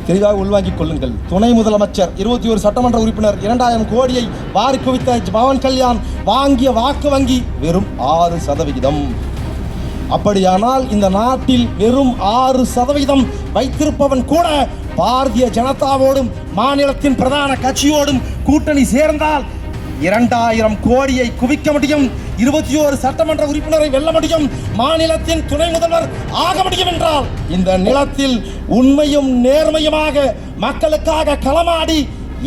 தெளிவாக உள்வாங்கிக் கொள்ளுங்கள். துணை முதலமைச்சர் 21 சட்டமன்ற உறுப்பினர் 2000 கோடியை வாரி குவித்த பவன் கல்யாண் வாங்கிய வாக்கு வங்கி வெறும் 6%. அப்படியானால் இந்த நாட்டில் வெறும் 6% வைத்திருப்பவன் கூட பாரதிய ஜனதாவோடும் மாநிலத்தின் பிரதான கட்சியோடும் கூட்டணி சேர்ந்தால் 2000 கோடியை குவிக்க முடியும். 21 சட்டமன்ற உறுப்பினரை வெல்ல முடியும். மாநிலத்தின் துணை முதல்வர் ஆக முடியும் என்றால் இந்த நிலத்தில் உண்மையும் நேர்மையுமாக மக்களுக்காக களமாடி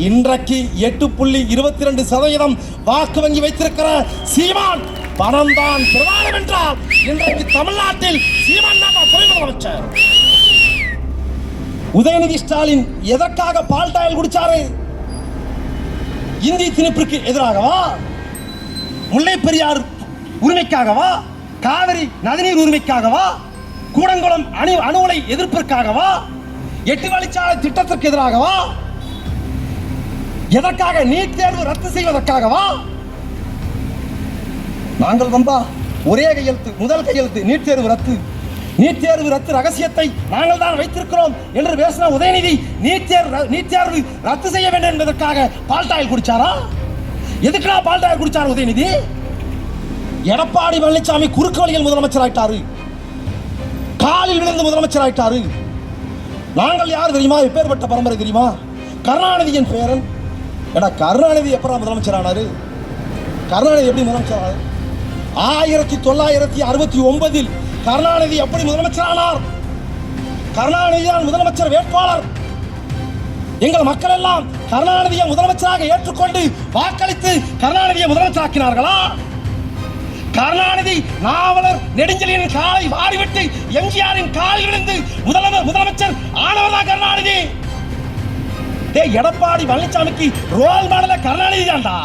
இன்றைக்கு 8.22% வாக்கு வங்கி வைத்திருக்கிற சீமான் பணம் தான் பிரதானம் என்றால் இன்றைக்கு தமிழ்நாட்டில் சீமான் தான் துணை முதலமைச்சர். உதயநிதி ஸ்டாலின் எதற்காக பால்டாயில் குடிச்சாரு? இந்தி திணிப்பிற்கு எதிராகவா? முல்லை பெரியார் உரிமைக்காகவா? காவிரி நதிநீர் உரிமைக்காகவா? கூடங்குளம் அணு உலை எதிர்ப்பிற்காகவா? 8 வழிச்சாலை திட்டத்திற்கு எதிராகவா? எதற்காக? நீட் தேர்வு ரத்து செய்வதற்காகவா? நாங்கள் வந்தா ஒரே கையெழுத்து, முதல் கையெழுத்து நீட் தேர்வு ரத்து. நீட் தேர்வு ரத்து ரகசியத்தை நாங்கள் தான் வைத்திருக்கிறோம் என்று பேசின உதயநிதி நீட் தேர்வு ரத்து செய்ய வேண்டும் என்பதற்காக பால்டாயில் குடிச்சாரா? எதுக்குடா பால்டாயில் குடிச்சார் உதயநிதி? எடப்பாடி பழனிசாமி குறுக்கு வழியில் முதலமைச்சர் ஆயிட்டாரு, காலில் விழுந்து முதலமைச்சர் ஆயிட்டாரு. நாங்கள் யார் தெரியுமா? எப்பேற்பட்ட பரம்பரை தெரியுமா? கருணாநிதியின் பேரன். கருணாநிதி எப்பறம் முதலமைச்சர் ஆனாரு? கருணாநிதி எப்படி முதலமைச்சர் ஆனாரு? 1969 கருணாநிதி எப்படி முதலமைச்சர் ஆனார்? கருணாநிதி தான் முதலமைச்சர் வேட்பாளர். எங்கள் மக்கள் எல்லாம் கருணாநிதியை முதலமைச்சராக ஏற்றுக்கொண்டு வாக்களித்து கருணாநிதியை முதலமைச்சராக்கினார்களா? கருணாநிதி நாவலர் நெடுஞ்செழியனின் காலை வாரிவிட்டு எம்ஜிஆரின் காலில் விழுந்து முதலமைச்சர் ஆனவர் தான் கருணாநிதி. எடப்பாடி பழனிசாமிக்கு ரோல் மாடல கருணாநிதி தான்டா.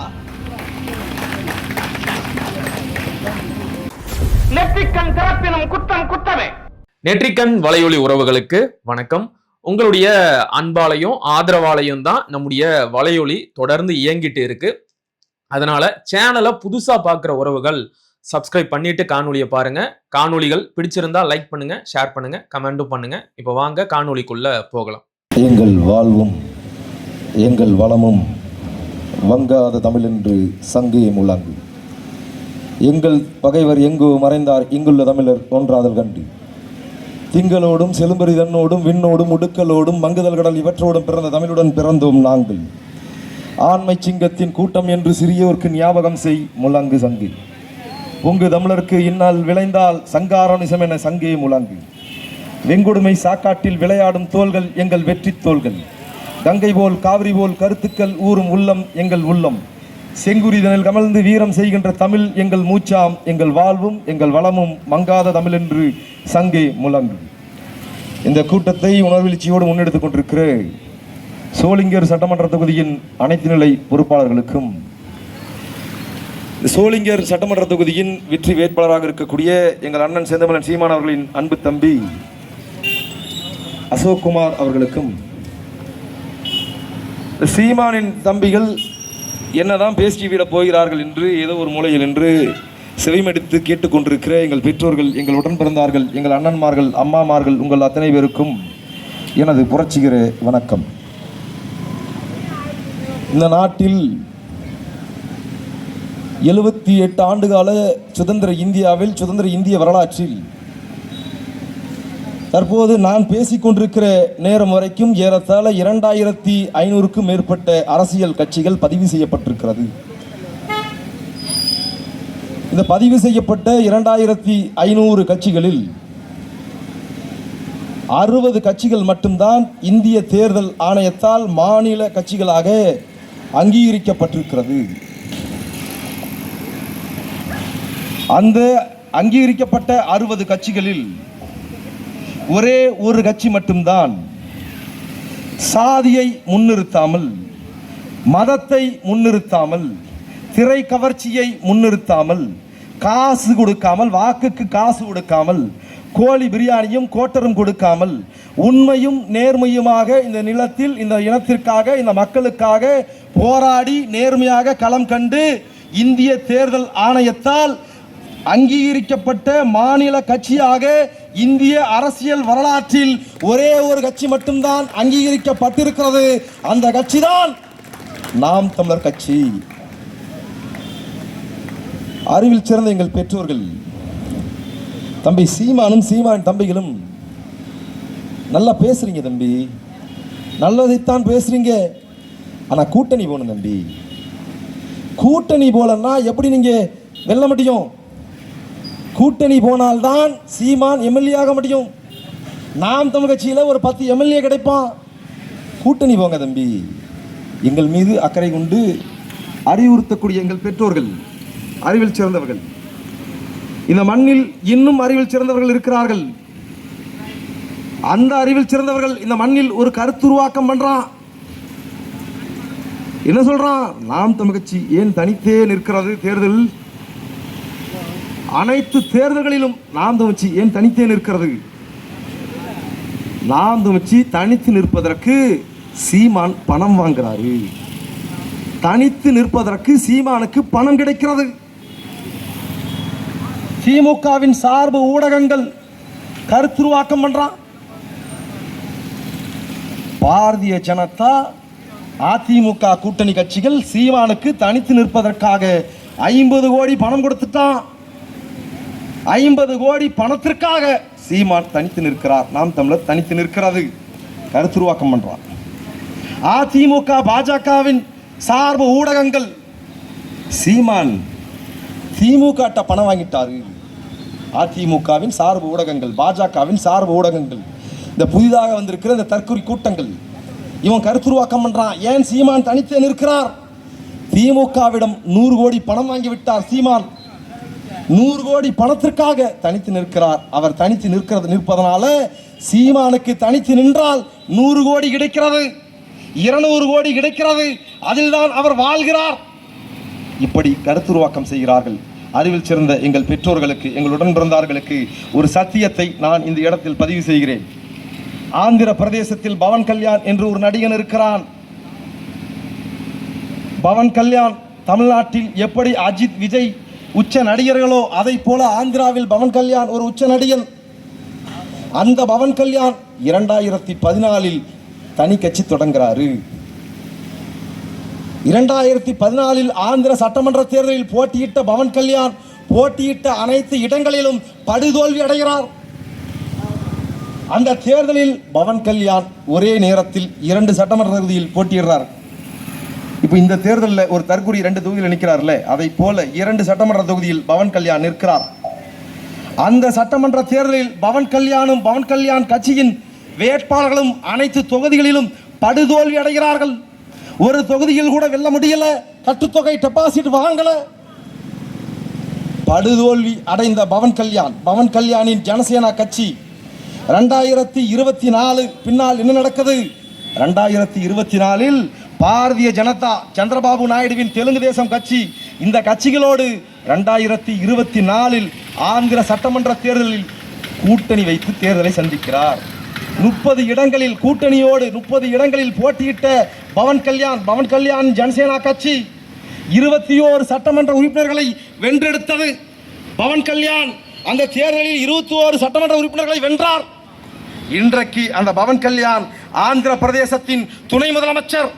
நெற்றிக்கண் திறப்பினும் குற்றம் குற்றமே. நெற்றிக்கண் வலையொலி உறவுகளுக்கு வணக்கம். உங்களுடைய அன்பாலையும் ஆதரவாலையும் தான் நம்முடைய வலையொலி தொடர்ந்து இயங்கிட்டு இருக்கு. அதனால சேனலை புதுசா பார்க்குற உறவுகள் சப்ஸ்கிரைப் பண்ணிட்டு காணொலியை பாருங்க. காணொலிகள் பிடிச்சிருந்தா லைக் பண்ணுங்க, ஷேர் பண்ணுங்க, கமெண்டும் பண்ணுங்க. இப்போ வாங்க காணொலிக்குள்ள போகலாம். எங்கள் வாழ்வும் எங்கள் வளமும் வங்காத தமிழ் என்று சங்கே முழங்கு. எங்கள் பகைவர் எங்கோ மறைந்தார், இங்குள்ள தமிழர் ஒன்றாதல் கண்டு. திங்களோடும் செலும்பரி தன்னோடும் விண்ணோடும் உடுக்கலோடும் மங்குதல் கடல் இவற்றோடும் பிறந்த தமிழுடன் பிறந்தோம் நாங்கள். ஆண்மை சிங்கத்தின் கூட்டம் என்று சிறியோர்க்கு ஞாபகம் செய் முழங்கு சங்கு. பொங்கு தமிழருக்கு இந்நாள் விளைந்தால் சங்காரணிசம் என சங்கே முழங்கு. வெங்கொடுமை சாக்காட்டில் விளையாடும் தோள்கள் எங்கள் வெற்றி தோள்கள். கங்கை போல் காவிரி போல் கருத்துக்கள் ஊறும் உள்ளம் எங்கள் உள்ளம். செங்குரிதனில் கமழ்ந்து வீரம் செய்கின்ற தமிழ் எங்கள் மூச்சாம். எங்கள் வாழ்வும் எங்கள் வளமும் மங்காத தமிழ் என்று சங்கே முழங்கு. இந்த கூட்டத்தை உணர்வெழுச்சியோடு முன்னெடுத்துக் கொண்டிருக்கிற சோளிங்கர் சட்டமன்ற தொகுதியின் அனைத்து நிலை பொறுப்பாளர்களுக்கும், சோளிங்கர் சட்டமன்ற தொகுதியின் வெற்றி வேட்பாளராக இருக்கக்கூடிய எங்கள் அண்ணன் செந்தமிழன் சீமான் அவர்களின் அன்பு தம்பி அசோக்குமார் அவர்களுக்கும், சீமானின் தம்பிகள் என்னதான் பேசிவிட போகிறார்கள் என்று ஏதோ ஒரு மூலையில் என்று செவிமடித்து கேட்டுக்கொண்டிருக்கிற எங்கள் பெற்றோர்கள், எங்கள் உடன் பிறந்தார்கள், எங்கள் அண்ணன்மார்கள், அம்மாமார்கள், உங்கள் அத்தனை பேருக்கும் எனது புரட்சிகர வணக்கம். இந்த நாட்டில் 78 ஆண்டுகால சுதந்திர இந்தியாவில், சுதந்திர இந்திய வரலாற்றில் தற்போது நான் பேசிக்கொண்டிருக்கிற நேரம் வரைக்கும் ஏறத்தாழ 2500க்கும் மேற்பட்ட அரசியல் கட்சிகள் பதிவு செய்யப்பட்டிருக்கிறது. இந்த பதிவு செய்யப்பட்ட 2500 கட்சிகளில் 60 கட்சிகள் மட்டும்தான் இந்திய தேர்தல் ஆணையத்தால் மாநில கட்சிகளாக அங்கீகரிக்கப்பட்டிருக்கிறது. அந்த அங்கீகரிக்கப்பட்ட 60 கட்சிகளில் ஒரே ஒரு கட்சி மட்டும்தான் சாதியை முன்னிறுத்தாமல், மதத்தை முன்னிறுத்தாமல், திரை கவர்ச்சியை முன்னிறுத்தாமல், காசு கொடுக்காமல், வாக்குக்கு காசு கொடுக்காமல், கோழி பிரியாணியும் கோட்டரும் கொடுக்காமல், உண்மையும் நேர்மையுமாக இந்த நிலத்தில் இந்த இனத்திற்காக இந்த மக்களுக்காக போராடி நேர்மையாக களம் கண்டு இந்திய தேர்தல் ஆணையத்தால் அங்கீகரிக்கப்பட்ட மாநில கட்சியாக இந்திய அரசியல் வரலாற்றில் ஒரே ஒரு கட்சி மட்டும்தான் அங்கீகரிக்கப்பட்டிருக்கிறது. அந்த கட்சி தான் நாம் தமிழர் கட்சி. அறிவில் சிறந்த எங்கள் பெற்றோர்கள் தம்பி சீமானும் சீமான் தம்பிகளும் நல்லா பேசுறீங்க தம்பி, நல்லதைத்தான் பேசுறீங்க. ஆனா கூட்டணி போகணும் தம்பி. கூட்டணி போலன்னா எப்படி நீங்க வெல்ல முடியும்? கூட்டணி போனால்தான் சீமான் எம்எல்ஏ ஆக முடியும். நாம் தமிழ் கட்சியில ஒரு 10 எம்எல்ஏ கிடைப்பான். கூட்டணி போங்க தம்பி. எங்கள் மீது அக்கறை கொண்டு அறிவுறுத்தக்கூடிய எங்கள் பெற்றோர்கள் அறிவில் சிறந்தவர்கள். இந்த மண்ணில் இன்னும் அறிவில் சிறந்தவர்கள் இருக்கிறார்கள். அந்த அறிவில் சிறந்தவர்கள் இந்த மண்ணில் ஒரு கருத்துருவாக்கம் பண்றான். என்ன சொல்றான்? நாம் தமிழ் கட்சி ஏன் தனித்தே நிற்கிறது தேர்தல்? அனைத்து தேர்தல்களிலும் நாம் தமிழ் கட்சி ஏன் தனித்தே நிற்கிறது? நாம் தமிழ் கட்சி தனித்து நிற்பதற்கு சீமான் பணம் வாங்குறாரு. தனித்து நிற்பதற்கு சீமானுக்கு பணம் கிடைக்கிறது. திமுகவின் சார்பு ஊடகங்கள் கருத்துருவாக்கம் பண்றான். பாரதிய ஜனதா அதிமுக கூட்டணி கட்சிகள் சீமானுக்கு தனித்து நிற்பதற்காக 50 கோடி பணம் கொடுத்துட்டான். 50 கோடி பணத்திற்காக சீமான் தனித்து நிற்கிறார். நாம் தமிழர் தனித்து நிற்கிறது. கருத்துருவாக்கம் பண்றான். அதிமுக பாஜகவின் சார்பு ஊடகங்கள் சீமான் திமுக பணம் வாங்கிட்டாரு. அதிமுகவின் சார்பு ஊடகங்கள், பாஜகவின் சார்பு ஊடகங்கள், இந்த புதிதாக வந்திருக்கிற இந்த தற்கொலை கூட்டங்கள் இவன் கருத்துருவாக்கம் பண்றான். ஏன் சீமான் தனித்தே நிற்கிறார்? திமுகவிடம் 100 கோடி பணம் வாங்கி விட்டார் சீமான். 100 கோடி பணத்திற்காக தனித்து நிற்கிறார். அவர் தனித்து நிற்பதனால சீமானுக்கு தனித்து நின்றால் 100 கோடி கிடைக்கிறது, 200 கோடி கிடைக்கிறது. அதில்தான் அவர் வாழ்கிறார். இப்படி கருத்துருவாக்கம் செய்கிறார்கள். அறிவில் சிறந்த எங்கள் பெற்றோர்களுக்கு, எங்களுடன் பிறந்தார்களுக்கு ஒரு சத்தியத்தை நான் இந்த இடத்தில் பதிவு செய்கிறேன். ஆந்திர பிரதேசத்தில் பவன் கல்யாண் என்று ஒரு நடிகன் இருக்கிறான். பவன் கல்யாண் தமிழ்நாட்டில் எப்படி அஜித், விஜய் உச்ச நடிகர்களோ அதை போல ஆந்திராவில் பவன் கல்யாண் ஒரு உச்ச நடிகன். அந்த பவன் கல்யாண் 2014 தனி கட்சி தொடங்குறாரு. 2014 ஆந்திர சட்டமன்ற தேர்தலில் போட்டியிட்ட பவன் கல்யாண் போட்டியிட்ட அனைத்து இடங்களிலும் படுதோல்வி அடைகிறார். அந்த தேர்தலில் பவன் கல்யாண் ஒரே நேரத்தில் 2 சட்டமன்ற தொகுதியில் போட்டியிடுறார். இப்போ இந்த தேர்தலில் ஒரு தற்கொலை 2 தொகுதியில் நிற்கிறார்ல, அதை போல 2 சட்டமன்ற தொகுதியில் பவன் கல்யாண் நிற்கிறார். அந்த சட்டமன்ற தேர்தலில் பவன் கல்யாணும் பவன் கல்யாண் கட்சியின் வேட்பாளர்களும் அனைத்து தொகுதிகளிலும் படுதோல்வி அடைகிறார்கள். ஒரு தொகுதியில் கூட வெல்ல முடியல, கட்டுத்தொகை டெபாசிட் வாங்கல. படுதோல்வி அடைந்த பவன் கல்யாணின் ஜனசேனா கட்சி 2024 பின்னால் என்ன நடக்குது? 2024 பாரதிய ஜனதா சந்திரபாபு நாயுடுவின் தெலுங்கு தேசம் கட்சி இந்த கட்சிகளோடு 2024 ஆந்திர சட்டமன்ற தேர்தலில் கூட்டணி வைத்து தேர்தலை சந்திக்கிறார். 30 இடங்களில் கூட்டணியோடு 30 இடங்களில் போட்டியிட்ட பவன் கல்யாண் ஜனசேனா கட்சி 21 சட்டமன்ற உறுப்பினர்களை வென்றெடுத்தது. பவன் கல்யாண் அந்த தேர்தலில் 21 சட்டமன்ற உறுப்பினர்களை வென்றார். இன்றைக்கு அந்த பவன் கல்யாண் ஆந்திர பிரதேசத்தின் துணை முதலமைச்சர்.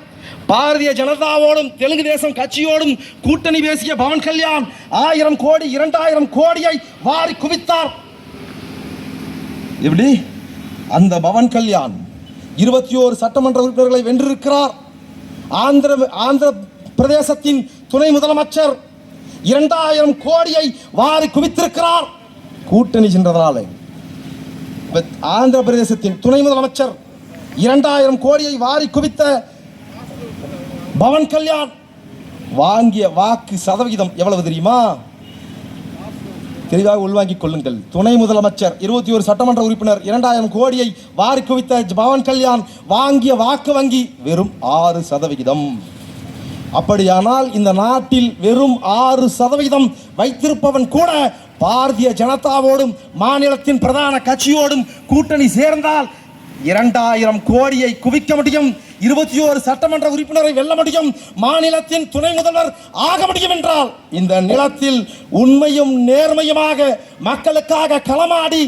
பாரதிய ஜனதாவோடும் தெலுங்கு தேசம் கட்சியோடும் கூட்டணி பேசிய பவன் கல்யாண் 1000 கோடி 2000 கோடியை வாரி குவித்தார். எப்படி? அந்த பவன் கல்யாண் 21 சட்டமன்ற உறுப்பினர்களை வென்றிருக்கிறார். ஆந்திர பிரதேசத்தின் துணை முதலமைச்சர் 2000 கோடியை வாரி குவித்திருக்கிறார். கூட்டணி சென்றதனால ஆந்திர பிரதேசத்தின் துணை முதலமைச்சர் 2000 கோடியை வாரி குவித்த பவன் கல்யாண் வாங்கிய வாக்கு சதவிகிதம் எவ்வளவு தெரியுமா? தெளிவாக உள்வாங்கிக் கொள்ளுங்கள். துணை முதலமைச்சர் 21 சட்டமன்ற உறுப்பினர் 2000 கோடியை வாரி குவித்த பவன் கல்யாண் வாங்கிய வாக்கு வங்கி வெறும் 6%. அப்படியானால் இந்த நாட்டில் வெறும் 6% வைத்திருப்பவன் கூட பாரதிய ஜனதாவோடும் மாநிலத்தின் பிரதான கட்சியோடும் கூட்டணி சேர்ந்தால் 2000 கோடியை குவிக்க முடியும். 21 சட்டமன்ற உறுப்பினரை வெல்ல முடியும். மாநிலத்தின் துணை முதல்வர் ஆக முடியும் என்றால் இந்த நிலத்தில் உண்மையும் நேர்மையுமாக மக்களுக்காக களமாடி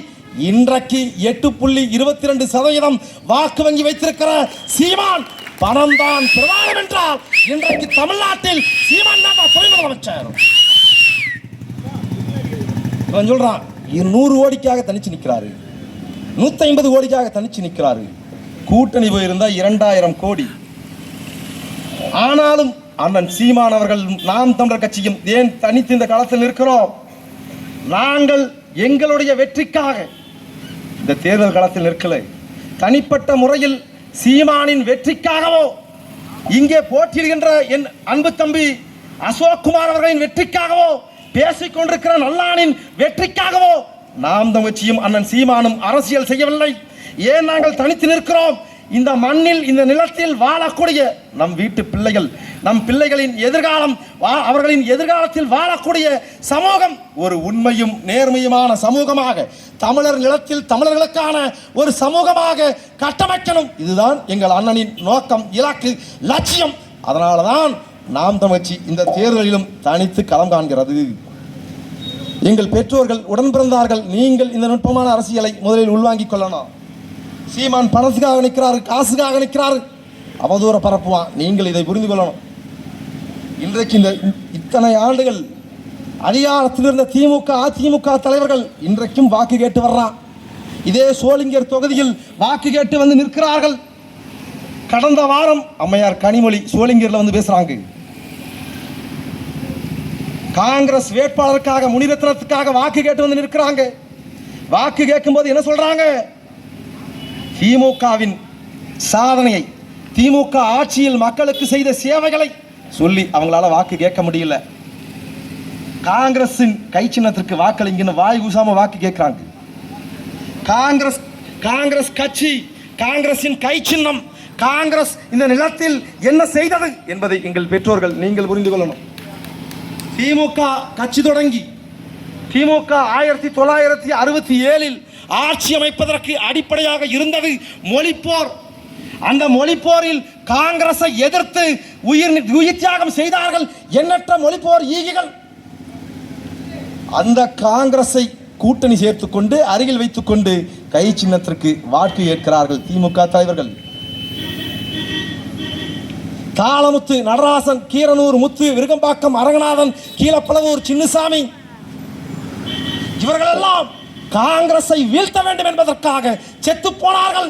இன்றைக்கு 8.22% வாக்கு வங்கி வைத்திருக்கிற சீமான் பணம் தான் பிரதானம் என்றால் இன்றைக்கு தமிழ்நாட்டில் சீமான் தான் துணை முதலமைச்சர். இவன் சொல்றான் 100 கோடிக்காக தனிச்சு நிற்கிறாரு, 150 கோடிக்காக தனிச்சு நிற்கிறாரு. கூட்டணி போயிருந்தா 2000 கோடி. ஆனாலும் அண்ணன் சீமான் அவர்கள் நாம் தமிழர் கட்சியும் ஏன் தனித்து இந்த களத்தில் இருக்கிறோம்? நாங்கள் எங்களுடைய வெற்றிக்காக இந்த தேர்தல் களத்தில் நிற்கலை. தனிப்பட்ட முறையில் சீமானின் வெற்றிக்காகவோ இங்கே போட்டியிடுகின்ற என் அன்பு தம்பி அசோக் குமார் அவர்களின் வெற்றிக்காகவோ பேசிக் கொண்டிருக்கிற நல்லானின் வெற்றிக்காகவோ நாம் தமிழ்ச்சியும் அண்ணன் சீமானும் அரசியல் செய்யவில்லை. ஏன் நாங்கள் தனித்து நிற்கிறோம்? இந்த மண்ணில் இந்த நிலத்தில் வாழக்கூடிய நம் வீட்டு பிள்ளைகள், நம் பிள்ளைகளின் எதிர்காலம், அவர்களின் எதிர்காலத்தில் வாழக்கூடிய சமூகம் ஒரு உண்மையும் நேர்மையுமான சமூகமாக தமிழர் நிலத்தில் தமிழர்களுக்கான ஒரு சமூகமாக கட்டமைக்கணும். இதுதான் எங்கள் அண்ணனின் நோக்கம், இலக்கு, லட்சியம். அதனால தான் நாம் தமிழ்ச்சி இந்த தேர்தலிலும் தனித்து களம் காண்கிறது. எங்கள் பெற்றோர்கள் உடன் பிறந்தார்கள். நீங்கள் இந்த நுட்பமான அரசியலை முதலில் உள்வாங்கிக் கொள்ளணும். சீமான் பணத்துக்காக நிற்கிறாரு, காசுக்காக நிற்கிறாரு, அவதூற பரப்புவான். நீங்கள் இதை புரிந்து கொள்ளணும். இன்றைக்கு இந்த இத்தனை ஆண்டுகள் அதிகாரத்தில் இருந்த திமுக அதிமுக தலைவர்கள் இன்றைக்கும் வாக்கு கேட்டு வர்றான். இதே சோளிங்கர் தொகுதியில் வாக்கு கேட்டு வந்து நிற்கிறார்கள். கடந்த வாரம் அம்மையார் கனிமொழி சோளிங்கர்ல வந்து பேசுறாங்க. காங்கிரஸ் வேட்பாளருக்காக முனிரத்னத்துக்காக வாக்கு கேட்டு வந்து நிற்கிறாங்க. வாக்கு கேட்கும்போது என்ன சொல்றாங்க? திமுகவின் சாதனையை, திமுக ஆட்சியில் மக்களுக்கு செய்த சேவைகளை சொல்லி அவங்களால வாக்கு கேட்க முடியல. காங்கிரசின் கை சின்னத்திற்கு வாக்களிங்கன்னு வாய் கூசாம வாக்கு கேட்கிறாங்க. காங்கிரஸ் கட்சி, காங்கிரசின் கை சின்னம், காங்கிரஸ் இந்த நிலத்தில் என்ன செய்தது என்பதை எங்கள் பெற்றோர்கள் நீங்கள் புரிந்து கொள்ளணும். திமுக கட்சி தொடங்கி திமுக 1967 ஆட்சி அமைப்பதற்கு அடிப்படையாக இருந்தது மொழிப்போர். அந்த மொழிப்போரில் காங்கிரஸை எதிர்த்து உயிர் தியாகம் செய்தார்கள் எண்ணற்ற மொழிப்போர் ஈகிகள். அந்த காங்கிரஸை கூட்டணி சேர்த்துக் கொண்டு அருகில் வைத்துக் கொண்டு கை சின்னத்திற்கு வாக்கு கேட்கிறார்கள் திமுக தலைவர்கள். தாளமுத்து, நடராசன், கீரனூர் முத்து, விருகம்பாக்கம் அரங்கநாதன், கீழப்பளவூர் சின்னசாமி இவர்களெல்லாம் காங்கிரஸை வீழ்த்த வேண்டும் என்பதற்காக செத்து போனார்கள்.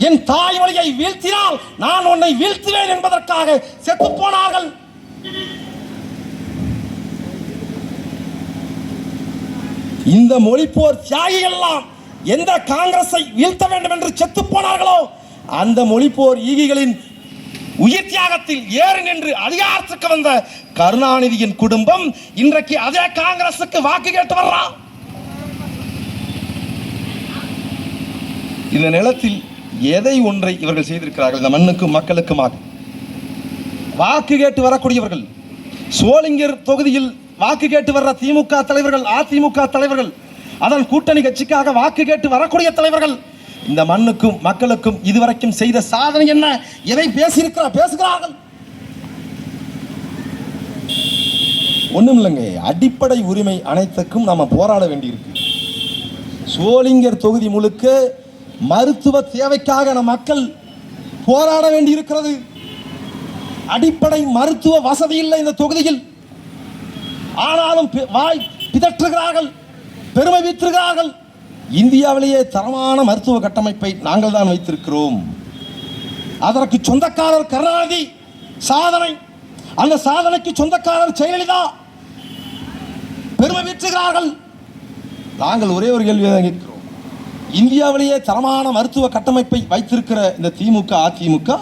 என் தாய் வழியை வீழ்த்தினால் நான் உன்னை வீழ்த்துவேன் என்பதற்காக செத்து போனார்கள். இந்த மொழிப்போர் தியாகிகள் எல்லாம் எந்த காங்கிரஸை வீழ்த்த வேண்டும் என்று செத்து போனார்களோ அந்த மொழிப்போர் ஈகிகளின் உயிர் தியாகத்தில் ஏறு நின்று அதிகாரத்துக்கு வந்த கருணாநிதியின் குடும்பம் இன்றைக்கு அதே காங்கிரசுக்கு வாக்கு கேட்டு வர்றான். இந்த நிலத்தில் எதை ஒன்றை இவர்கள் செய்திருக்கிறார்கள்? இந்த மண்ணுக்கும் மக்களுக்குமாக வாக்கு கேட்டு வரக்கூடியவர்கள், சோளிங்கர் தொகுதியில் வாக்கு கேட்டு வர்ற திமுக தலைவர்கள், அதிமுக தலைவர்கள், அதன் கூட்டணி கட்சிக்காக வாக்கு கேட்டு வரக்கூடிய தலைவர்கள் இந்த மண்ணுக்கும் மக்களுக்கும் இதுவரைக்கும் செய்த சாதனை என்ன? எதை பேசுகிறார்கள்? ஒண்ணும் இல்லைங்க. அடிப்படை உரிமை அனைத்துக்கும் நாம போராட வேண்டியிருக்கு. சோளிங்கர் தொகுதி முழுக்க மருத்துவ தேவைக்காக நம் மக்கள் போராட வேண்டியிருக்கிறது. அடிப்படை மருத்துவ வசதி இல்லை இந்த தொகுதியில். ஆனாலும் வாய் பிதற்றுகிறார்கள், பெருமை வீற்றுகிறார்கள். இந்தியாவிலேயே தரமான மருத்துவ கட்டமைப்பை நாங்கள் தான் வைத்திருக்கிறோம். அதற்கு சொந்தக்காரர் கருணாநிதி சாதனை, அந்த சாதனைக்கு சொந்தக்காரர் ஜெயலலிதா பெருமை வீற்றுகிறார்கள். நாங்கள் ஒரே ஒரு கேள்வியை கேட்கிறோம். இந்தியாவிலேயே தரமான மருத்துவ கட்டமைப்பை வைத்திருக்கிற இந்த திமுக அதிமுக,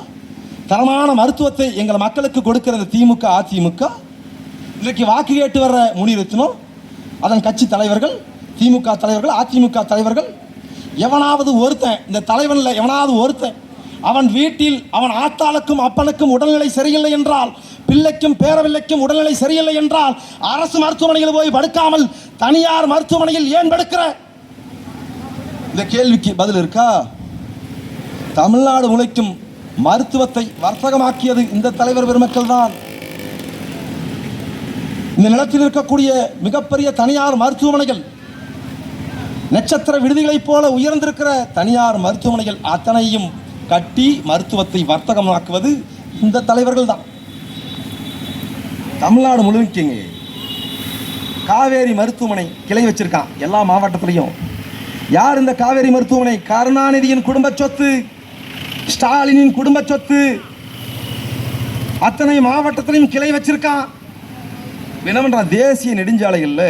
தரமான மருத்துவத்தை எங்கள் மக்களுக்கு கொடுக்கிற இந்த திமுக அதிமுக, இன்றைக்கு வாக்கு கேட்டு வர்ற முனிரத்னம், அதன் கட்சி தலைவர்கள், திமுக தலைவர்கள், அதிமுக தலைவர்கள், எவனாவது ஒருத்தன், இந்த தலைவனில் எவனாவது ஒருத்தன் அவன் வீட்டில் அவன் ஆத்தாளுக்கும் அப்பனுக்கும் உடல்நிலை சரியில்லை என்றால், பிள்ளைக்கும் பேரவில்லைக்கும் உடல்நிலை சரியில்லை என்றால் அரசு மருத்துவமனையில் போய் படுக்காமல் தனியார் மருத்துவமனையில் ஏன் படுக்கிற? இந்த கேள்விக்கு பதில் இருக்கா? தமிழ்நாடு முழுக்கும் மருத்துவத்தை வர்த்தகமாக்கியது இந்த தலைவர் பெருமக்கள் தான். இந்த நிலத்தில் இருக்கக்கூடிய மிகப்பெரிய தனியார் மருத்துவமனைகள் நட்சத்திர விடுதிகளைப் போல உயர்ந்திருக்கிற தனியார் மருத்துவமனைகள் அத்தனையும் கட்டி மருத்துவத்தை வர்த்தகமாக்குவது இந்த தலைவர்கள் தான். தமிழ்நாடு முழுமைக்குங்க காவேரி மருத்துவமனை கிளை வச்சிருக்கான் எல்லா மாவட்டத்திலையும். யார் இந்த காவேரி மருத்துவமனை? கருணாநிதியின் குடும்ப சொத்து, ஸ்டாலினின் குடும்ப சொத்து. அத்தனை மாவட்டத்திலையும் கிளை வச்சிருக்கான். என்னவென்றால் தேசிய நெடுஞ்சாலைகளில்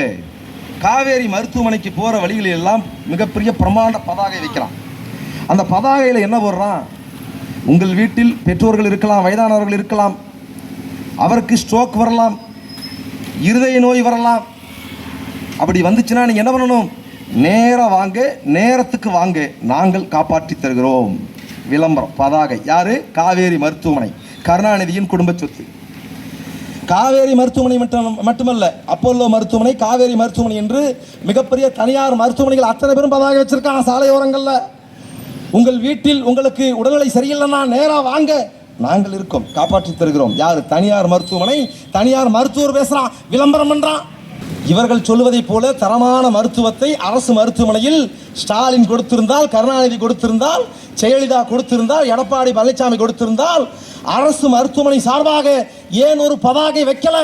காவேரி மருத்துவமனைக்கு போகிற வழிகளில் எல்லாம் மிகப்பெரிய பிரமாண்ட பதாகை வைக்கலாம். அந்த பதாகையில் என்ன போடுறான்? உங்கள் வீட்டில் பெற்றோர்கள் இருக்கலாம், வயதானவர்கள் இருக்கலாம், அவருக்கு ஸ்ட்ரோக் வரலாம், இருதய நோய் வரலாம். அப்படி வந்துச்சுன்னா நீங்கள் என்ன பண்ணணும்? நேராக வாங்க, நேரத்துக்கு வாங்க, நாங்கள் காப்பாற்றி தருகிறோம். விளம்பரம் பதாகை. யாரு? காவேரி மருத்துவமனை, கருணாநிதியின் குடும்ப சொத்து. காவேரி மருத்துவமனை மட்டுமல்ல, அப்போலோ மருத்துவமனை, காவேரி மருத்துவமனை என்று மிகப்பெரிய தனியார் மருத்துவமனைகள் அத்தனை பேரும் பதாகை வச்சிருக்காங்க சாலையோரங்களில். உங்கள் வீட்டில் உங்களுக்கு உடல்நிலை சரியில்லைன்னா நேராக வாங்க, நாங்கள் இருக்கோம், காப்பாற்றி தருகிறோம். யார்? தனியார் மருத்துவமனை. தனியார் மருத்துவர் பேசுகிறான், விளம்பரம் பண்ணுறான். இவர்கள் சொல்லுவதைப் போல தரமான மருத்துவத்தை அரசு மருத்துவமனையில் ஸ்டாலின் கொடுத்திருந்தால், கருணாநிதி கொடுத்திருந்தால், ஜெயலலிதா கொடுத்திருந்தால், எடப்பாடி பழனிசாமி கொடுத்திருந்தால், அரசு மருத்துவமனை சார்பாக ஏன் ஒரு பதாகை வைக்கல?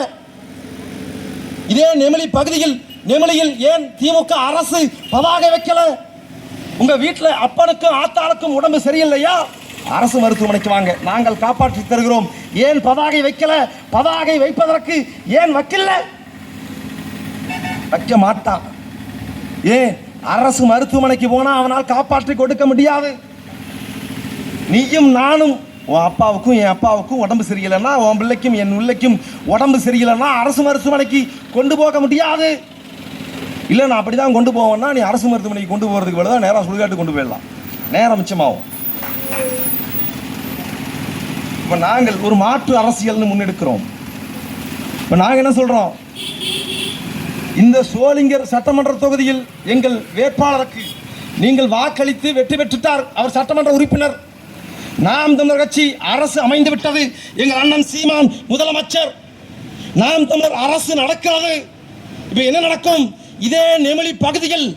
இதே நெமிலி பகுதியில், நெமிலியில் ஏன் திமுக அரசு பதாகை வைக்கல? உங்க வீட்டில் அப்பனுக்கும் ஆத்தாளுக்கும் உடம்பு சரியில்லையா? அரசு மருத்துவமனைக்கு வாங்க, நாங்கள் காப்பாற்றி தருகிறோம். ஏன் பதாகை வைக்கல? பதாகை வைப்பதற்கு ஏன் வைக்கல? வைக்க மாட்டான். ஏன்? அரசு மருத்துவமனைக்கு போனா அவனால் காப்பாற்றி கொடுக்க முடியாது. நீயும் நானும், உன் அப்பாவுக்கும் என் அப்பாவுக்கும் உடம்பு சரியில்லைன்னா, உன் பிள்ளைக்கும் என் பிள்ளைக்கும் உடம்பு சரியில்லைன்னா அரசு மருத்துவமனைக்கு கொண்டு போக முடியாது. இல்லை நான் அப்படி தான் கொண்டு போவேன்னா, நீ அரசு மருத்துவமனைக்கு கொண்டு போகிறதுக்கு பதிலாக நேராக சுடுகாட்டு கொண்டு போயிடலாம், நேரம் மிச்சமாகும். இப்போ நாங்கள் ஒரு மாற்று அரசியல்னு முன்னெடுக்கிறோம். இப்போ நாங்கள் என்ன சொல்கிறோம்? இந்த சோளிங்கர் சட்டமன்ற தொகுதியில் எங்கள் வேட்பாளருக்கு நீங்கள் வாக்களித்து வெற்றி பெற்றுட்டார். அவர் சட்டமன்ற உறுப்பினர். நாம் தமிழர் கட்சி அரசு அமைந்து விட்டது. எங்கள் அண்ணன் சீமான் முதலமைச்சர். நாம் தமிழர் அரசு நடக்கிறது. இப்போ என்ன நடக்கும்? இதே நெமிலி பகுதியில்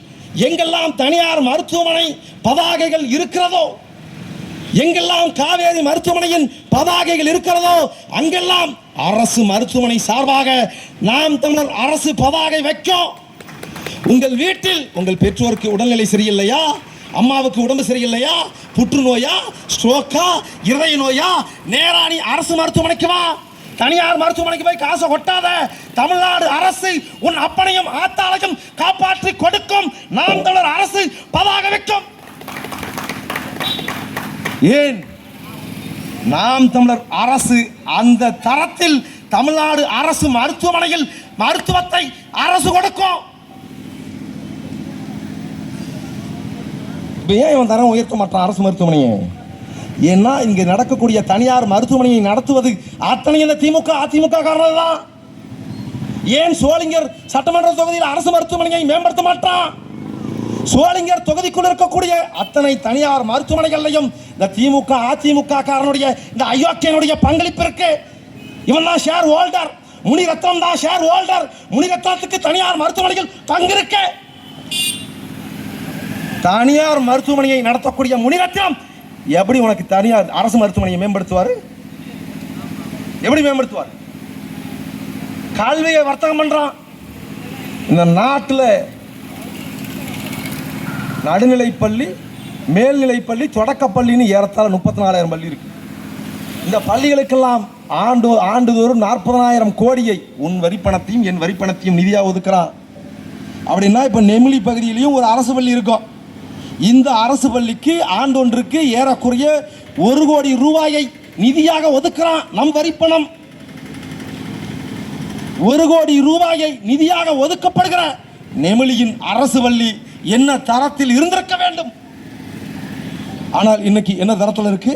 எங்கெல்லாம் தனியார் மருத்துவமனை பதாகைகள் இருக்கிறதோ, எங்கெல்லாம் காவேரி மருத்துவமனையின் பதாகைகள் இருக்கிறதோ, அங்கெல்லாம் அரசு மருத்துவமனை சார்பாக நாம் தமிழர் அரசு பதாகை வைக்கும். உங்கள் வீட்டில் உங்கள் பெற்றோருக்கு உடல்நிலை சரியில்லையா, அம்மாவுக்கு உடம்பு சரியில்லையா, புற்றுநோயா, ஸ்ட்ரோக்கா, இருதய நோயா, நேரா நீ அரசு மருத்துவமனைக்கு வா. தனியார் மருத்துவமனைக்கு போய் காசை கொட்டாத. தமிழ்நாடு அரசு உன் அப்பனையும் ஆத்தாளையும் காப்பாற்றி கொடுக்கும். நாம் தமிழர் அரசு பதாகை வைக்கும். ஏன்? நாம் தமிழர் அரசு அந்த தரத்தில் தமிழ்நாடு அரசு மருத்துவமனையில் மருத்துவத்தை அரசு கொடுக்கும். ஏன் இவன் தரம் உயர்த்த மாட்டான் அரசு மருத்துவமனையை? ஏன்னா இங்கே நடக்கக்கூடிய தனியார் மருத்துவமனையை நடத்துவது அத்தனை இந்த திமுக அதிமுக காரணம் தான். ஏன் சோளிங்கர் சட்டமன்ற தொகுதியில் அரசு மருத்துவமனையை மேம்படுத்த மாட்டான்? சோளிங்கர் தொகுதிக்குள் இருக்கக்கூடிய அத்தனை தனியார் மருத்துவமனைகளையும் இந்த திமுக அதிமுக காரனுடைய இந்த அயோக்கியனுடைய பங்களிப்பு இருக்கு. இவன் தான் ஷேர் ஹோல்டர். முனிரத்னம் தான் ஷேர் ஹோல்டர். முனிரத்னத்துக்கு தனியார் மருத்துவமனைகள் பங்கு இருக்கு. தனியார் மருத்துவமனையை நடத்தக்கூடிய முனிரத்னம் எப்படி உனக்கு தனியார் அரசு மருத்துவமனையை மேம்படுத்துவார்? எப்படி மேம்படுத்துவார்? கல்வியை வர்த்தகம் பண்றான். இந்த நாட்டில் நடுநிலைப்பள்ளி, மேல்நிலைப்பள்ளி, தொடக்கப்பள்ளின்னு ஏறத்தாழ 34,000 பள்ளி இருக்கு. இந்த பள்ளிகளுக்கெல்லாம் ஆண்டுதோறும் 40,000 கோடியை உன் வரிப்பணத்தையும் என் வரிப்பணத்தையும் நிதியாக ஒதுக்குறான். அப்படின்னா இப்போ நெமிலி பகுதியிலையும் ஒரு அரசு பள்ளி இருக்கும். இந்த அரசு பள்ளிக்கு ஆண்டொன்றுக்கு ஏறக்குறைய 1 கோடி ரூபாயை நிதியாக ஒதுக்குறான். நம் வரிப்பணம் 1 கோடி ரூபாயை நிதியாக ஒதுக்கப்படுகிற நெமிலியின் அரசு பள்ளி என்ன தரத்தில் இருந்திருக்க வேண்டும்? ஆனால் இன்னைக்கு என்ன தரத்தில் இருக்கு?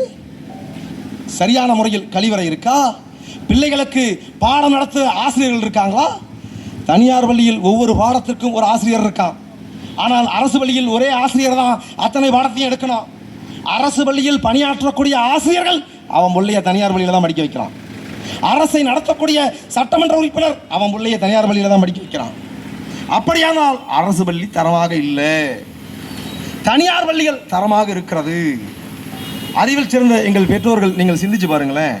சரியான முறையில் கழிவறை இருக்கா? பிள்ளைகளுக்கு பாடம் நடத்த ஆசிரியர்கள் இருக்காங்களா? தனியார் பள்ளியில் ஒவ்வொரு பாடத்திற்கும் ஒரு ஆசிரியர் இருக்கான். ஆனால் அரசு பள்ளியில் ஒரே ஆசிரியர் தான் அத்தனை பாடத்தையும் எடுக்கணும். அரசு பள்ளியில் பணியாற்றக்கூடிய ஆசிரியர்கள் அவன் பிள்ளைய தனியார் பள்ளியில் தான் படிக்க வைக்கிறான். அரசை நடத்தக்கூடிய சட்டமன்ற உறுப்பினர் அவன் பிள்ளைய தனியார் பள்ளியில் தான் படிக்க வைக்கிறான். அப்படியானால் அரசு பள்ளி தரமாக இல்லை. தனியார் பள்ளிகள் தரமாக இருக்கிறது. அறிவில் சிறந்த எங்கள் பெற்றோர்கள் நீங்கள் சிந்திச்சு பாருங்களேன்.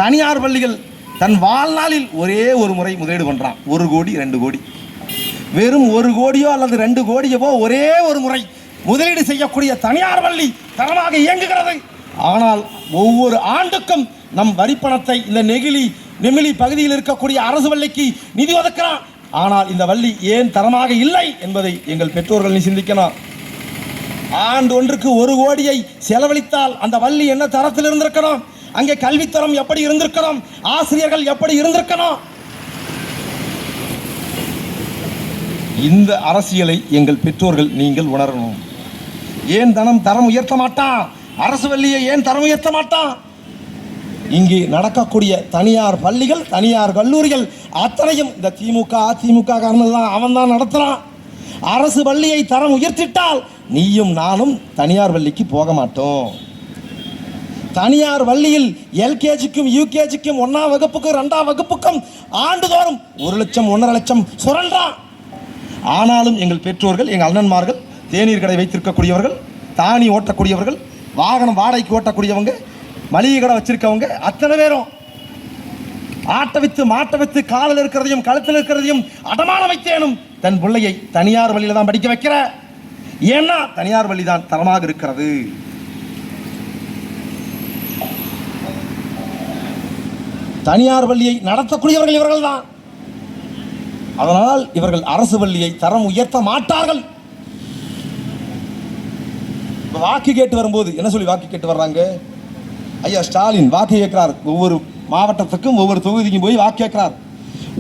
தனியார் பள்ளிகள் தன் வாழ்நாளில் ஒரே ஒரு முறை முதலீடு பண்ணுறான். 1 கோடி 2 கோடி, வெறும் 1 கோடியோ அல்லது 2 கோடியவோ ஒரே ஒரு முறை முதலீடு செய்யக்கூடிய தனியார் பள்ளி தரமாக இயங்குகிறது. ஆனால் ஒவ்வொரு ஆண்டுக்கும் நம் வரிப்பணத்தை இந்த நெமிலி பகுதியில் இருக்கக்கூடிய அரசு பள்ளிக்கு நிதி ஒதுக்கலாம். ஆனால் இந்த பள்ளி ஏன் தரமாக இல்லை என்பதை எங்கள் பெற்றோர்கள் சிந்திக்கணும். ஆண்டு ஒன்றுக்கு 1 கோடியை செலவழித்தால் அந்த பள்ளி என்ன தரத்தில் இருந்திருக்கணும், அங்கே கல்வித்தரம் எப்படி இருந்திருக்கணும், ஆசிரியர்கள் எப்படி இருந்திருக்கணும். இந்த அரசியலை எங்கள் பெற்றோர்கள் நீங்கள் உணரணும். ஏன் தரம் உயர்த்த மாட்டான்? அரசு பள்ளியை ஏன் தரம் உயர்த்த மாட்டான்? இங்கே நடக்கக்கூடிய தனியார் பள்ளிகள், தனியார் கல்லூரிகள் அத்தனையும் இந்த திமுக அதிமுக காரணம்தான் அவன் தான் நடத்துறான். அரசு பள்ளியை தரம் உயர்த்திட்டால் நீயும் நானும் தனியார் பள்ளிக்கு போக மாட்டோம். தனியார் பள்ளியில் எல்கேஜிக்கும் யூகேஜிக்கும் 1ஆம் வகுப்புக்கும் 2ஆம் வகுப்புக்கும் ஆண்டுதோறும் 1 லட்சம் 1.5 லட்சம் சுரண்டான். ஆனாலும் எங்கள் பெற்றோர்கள், எங்கள் அண்ணன்மார்கள், தேநீர் கடை வைத்திருக்கக்கூடியவர்கள், தானி ஓட்டக்கூடியவர்கள், வாகனம் வாடகைக்கு ஓட்டக்கூடியவங்க, மளிகை கடை வச்சிருக்கவங்க அத்தனை பேரும் ஆட்ட வித்து மாட்ட வித்து காலில் இருக்கிறதையும் கழுத்தில் இருக்கிறதையும் அடமான வைத்தேனும் தன் பிள்ளையை தனியார் பள்ளியில் தான் படிக்க வைக்கிற. ஏன்னா தனியார் பள்ளி தான் தரமாக இருக்கிறது. தனியார் பள்ளியை நடத்தக்கூடியவர்கள் இவர்கள் தான். அதனால் இவர்கள் அரசு பள்ளியை தரம் உயர்த்த மாட்டார்கள். வாக்கு கேட்டு வரும்போது என்ன சொல்லி வாக்கு கேட்டு வர்றாங்க? ஐயா ஸ்டாலின் வாக்கு கேட்கிறார். ஒவ்வொரு மாவட்டத்துக்கும் ஒவ்வொரு தொகுதிக்கும் போய் வாக்கு கேட்கிறார்.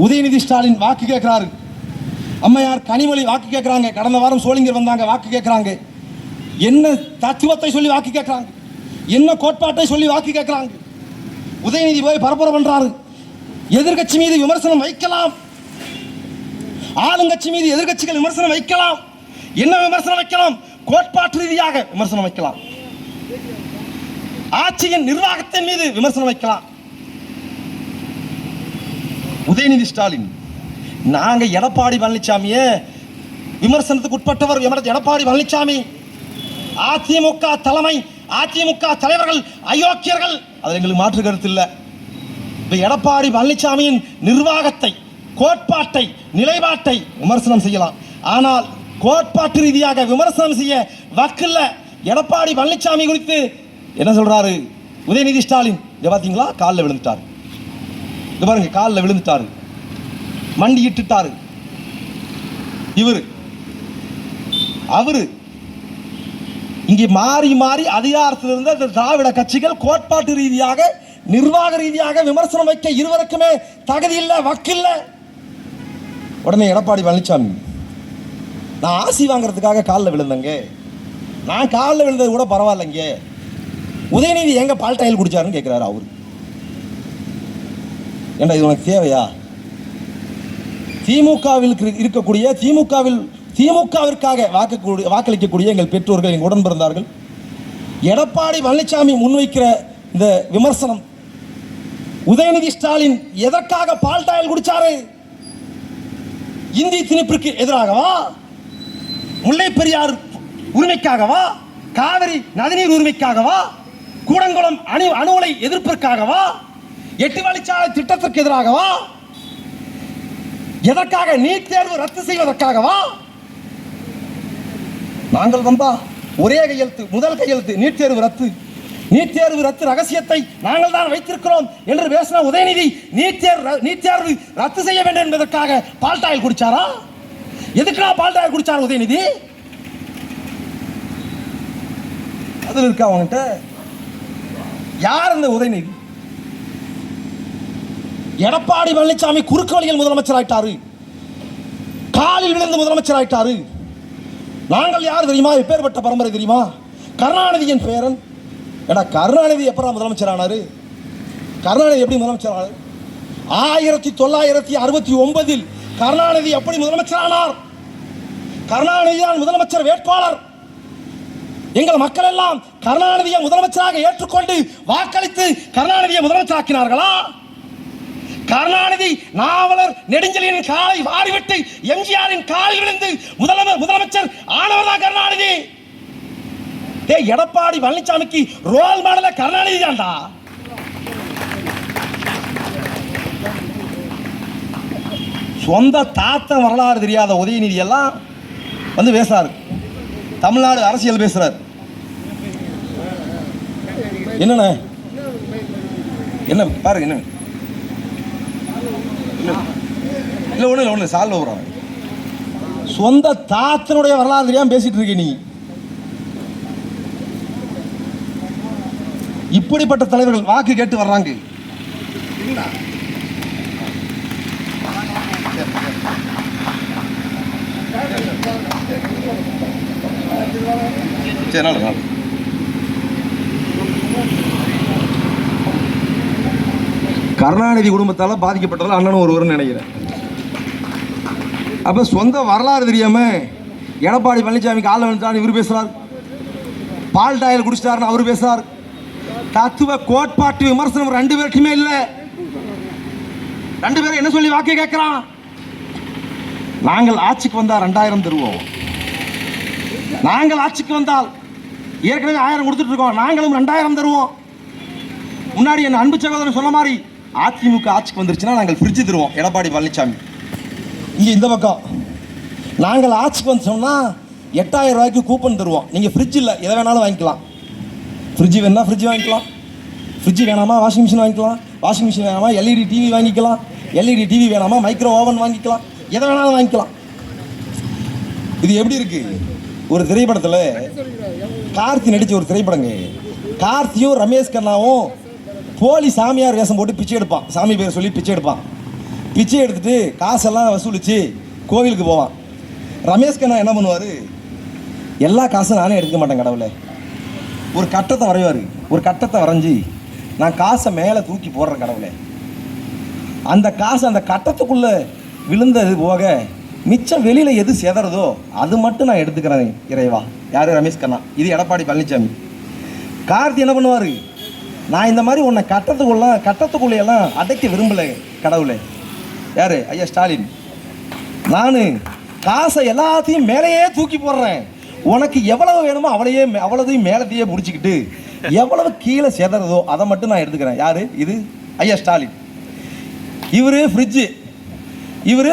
உதயநிதி ஸ்டாலின் வாக்கு கேட்கிறாரு. அம்மையார் கனிமொழி வாக்கு கேட்குறாங்க. கடந்த வாரம் சோளிங்கர் வந்தாங்க, வாக்கு கேட்குறாங்க. என்ன தத்துவத்தை சொல்லி வாக்கு கேட்குறாங்க, என்ன கோட்பாட்டை சொல்லி வாக்கு கேட்குறாங்க. உதயநிதி போய் பரப்புரை பண்றாரு. எதிர்கட்சி மீது விமர்சனம் வைக்கலாம், ஆளுங்கட்சி மீது எதிர்கட்சிகள் விமர்சனம் வைக்கலாம். என்ன விமர்சனம் வைக்கலாம்? கோட்பாட்டு ரீதியாக விமர்சனம் வைக்கலாம். ஆட்சியின் நிர்வாகத்தின் மீது விமர்சனம் வைக்கலாம். உதயநிதி ஸ்டாலின், நாங்க எடப்பாடி பழனிசாமியே விமர்சனத்துக்கு உட்பட்டவர். எடப்பாடி பழனிசாமி, அதிமுக தலைமை, அதிமுக தலைவர்கள் அயோக்கியர்கள், அது எங்களுக்கு மாற்று கருத்து இல்லை. இப்ப எடப்பாடி பழனிசாமியின் நிர்வாகத்தை, கோட்பாட்டை, நிலைப்பாட்டை விமர்சனம் செய்யலாம். ஆனால் கோட்பாட்டு ரீதியாக விமர்சனம் செய்ய வக்கில்ல. எடப்பாடி பழனிசாமி குறித்து என்ன சொல்றாரு உதயநிதி ஸ்டாலின்? இதை பார்த்தீங்களா, காலில் விழுந்துட்டாரு. இது பாருங்க, காலில் விழுந்துட்டாரு, மண்டி இட்டுட்டாரு. அவரு இங்கே மாறி மாறி அதிகாரத்தில் இருந்த திராவிட கட்சிகள் கோட்பாட்டு ரீதியாக, நிர்வாக ரீதியாக விமர்சனம் வைக்க இருவருக்குமே தகுதி இல்லை, வக்கில்ல. உடனே எடப்பாடி பழனிசாமி, நான் ஆசி வாங்குறதுக்காக காலில் விழுந்தங்க, நான் காலில் விழுந்தது கூட பரவாயில்லைங்க, உதயநிதி எங்க பால்டாயில் குடிச்சாருன்னு கேட்கிறாரு அவரு. ஏண்டா இது உனக்கு தேவையா? திமுகவில் இருக்கக்கூடிய திமுகவிற்காக வாக்களிக்கக்கூடிய எங்கள் பெற்றோர்கள், எங்கள் உடன் பிறந்தார்கள், எடப்பாடி பழனிசாமி முன்வைக்கிற இந்த விமர்சனம், உதயநிதி ஸ்டாலின் எதற்காக பால்டாயில் குடிச்சாரு? இந்தி திணிப்பிற்கு எதிராகவா? முல்லை பெரியார் உரிமைக்காகவா? காவிரி நதிநீர் உரிமைக்காகவா? கூடங்குளம் அணு உலை எதிர்ப்பிற்காகவா? 8 வழிச்சாலை திட்டத்திற்கு எதிராகவா? எதற்காக? நீட் தேர்வு ரத்து செய்வதற்காகவா? நாங்கள் வந்தா ஒரே கையெழுத்து, முதல் கையெழுத்து, நீட் தேர்வு ரத்து ரகசியத்தை நாங்கள் தான் வைத்திருக்கிறோம் என்று பேசின உதயநிதி நீட் தேர்வு ரத்து செய்ய வேண்டும் என்பதற்காக பால்டாயில் குடிச்சாரா? எதுக்குடா பால்டாயில் குடிச்சார் உதயநிதி? அதில் இருக்கா அவன்கிட்ட? யார் இந்த உதயநிதி? எடப்பாடி பழனிசாமி குறுக்கு வழியில் முதலமைச்சர் ஆயிட்டாரு, காலில் விழுந்து முதலமைச்சர் ஆயிட்டாரு. நாங்கள் யார் தெரியுமா? எப்பேற்பட்ட பரம்பரை தெரியுமா? கருணாநிதியின் பேரன். ஏடா, கருணாநிதி எப்படா முதலமைச்சர் ஆனாரு? கருணாநிதி எப்படி முதலமைச்சர் ஆனாரு? 1969 கருணாநிதி எப்படி முதலமைச்சர் ஆனார்? கருணாநிதி தான் முதலமைச்சர் வேட்பாளர். எங்கள் மக்கள் எல்லாம் கருணாநிதியை முதலமைச்சராக ஏற்றுக்கொண்டு வாக்களித்து கருணாநிதியை முதலமைச்சராக்கினார்களா? கருணாநிதி நாவலர் நெடுஞ்செழியனின் காலை வாரிவிட்டு எம்ஜிஆரின் காலில் விழுந்து முதலமைச்சர் ஆனவர் தான் கருணாநிதி. டேய் எடப்பாடி பழனிசாமிக்கு ரோல் மாடல கருணாநிதி தான்டா. சொந்த தாத்தன் வரலாறு தெரியாத உதயநிதி எல்லாம் வந்து பேசுறாரு, தமிழ்நாடு அரசியல் பேசுறாரு. என்னண்ணே என்ன பாருங்க, என்ன இல்லை ஒன்று சால்வ் வர்றாங்க. சொந்த தாத்தனுடைய வரலாறு தெரியாம பேசிட்டு இருக்க நீ. இப்படிப்பட்ட தலைவர்கள் வாக்கு கேட்டு வர்றாங்க. சரி நாள் கருணாநிதி குடும்பத்தால் பாதிக்கப்பட்டதில் அண்ணனும் ஒருவர்னு நினைக்கிறேன். அப்போ சொந்த வரலாறு தெரியாம எடப்பாடி பழனிசாமிக்கு ஆள் வந்துட்டான்னு இவர் பேசுகிறார், பால் டாயில் குடிச்சிட்டாருன்னு அவர் பேசுகிறார். தத்துவ கோட்பாட்டு விமர்சனம் ரெண்டு பேருக்குமே இல்லை. ரெண்டு பேரும் என்ன சொல்லி வாக்கு கேட்கிறான்? நாங்கள் ஆட்சிக்கு வந்தால் 2000 தருவோம், நாங்கள் ஆட்சிக்கு வந்தால் ஏற்கனவே 1000 கொடுத்துட்டு இருக்கோம், நாங்களும் 2000 தருவோம். முன்னாடி என் அன்பு சகோதரன் சொன்ன மாதிரி அதிமுக ஆட்சிக்கு வந்துருச்சுன்னா நாங்கள் ஃப்ரிட்ஜ் தருவோம். எடப்பாடி பழனிசாமி இங்கே இந்த பக்கம் நாங்கள் ஆட்சிக்கு வந்துட்டோம்னா 8000 ரூபாய்க்கு கூப்பன் தருவோம், நீங்கள் ஃப்ரிட்ஜ் இல்லை எதை வேணாலும் வாங்கிக்கலாம். ஃப்ரிட்ஜ் வேணா ஃப்ரிட்ஜ் வாங்கிக்கலாம், ஃப்ரிட்ஜ் வேணாமா வாஷிங் மிஷின் வாங்கிக்கலாம், வாஷிங் மிஷின் வேணாமா எல்இடி டிவி வாங்கிக்கலாம், எல்இடி டிவி வேணாமா மைக்ரோ ஓவன் வாங்கிக்கலாம், எதை வேணாலும் வாங்கிக்கலாம். இது எப்படி இருக்கு? ஒரு திரைப்படத்தில் கார்த்தி நடித்த ஒரு திரைப்படங்க, கார்த்தியும் ரமேஷ் கண்ணாவும் போலி சாமியார் வேஷம் போட்டு பிச்சை எடுப்பான், சாமி பேர் சொல்லி பிச்சை எடுப்பான். பிச்சை எடுத்துட்டு காசெல்லாம் வசூலித்து கோவிலுக்கு போவான். ரமேஷ் கண்ணா என்ன பண்ணுவார்? எல்லா காசும் நானே எடுக்க மாட்டேன் கடவுளே, ஒரு கட்டத்தை வரைவார். ஒரு கட்டத்தை வரைஞ்சி நான் காசை மேலே தூக்கி போடுறேன் கடவுளே, அந்த காசு அந்த கட்டத்துக்குள்ளே விழுந்தது போக மிச்சம் வெளியில் எது செதறதோ அது மட்டும் நான் எடுத்துக்கிறேன் இறைவா. யார்? ரமேஷ் கண்ணா. இது எடப்பாடி பழனிசாமி. கார்த்தி என்ன பண்ணுவார்? நான் இந்த மாதிரி உன்னை கட்டத்துக்குள்ளேயெல்லாம் அடைக்க விரும்பலை கடவுளே. யார்? ஐயா ஸ்டாலின். நான் காசை எல்லாத்தையும் மேலேயே தூக்கி போடுறேன், உனக்கு எவ்வளவு வேணுமோ அவ்வளோதையும் மேலத்தையே பிடிச்சிக்கிட்டு எவ்வளவு கீழே செதறதோ அதை மட்டும் நான் எடுத்துக்கிறேன். யார்? இது ஐயா ஸ்டாலின். இவர் ஃப்ரிட்ஜு, இவர்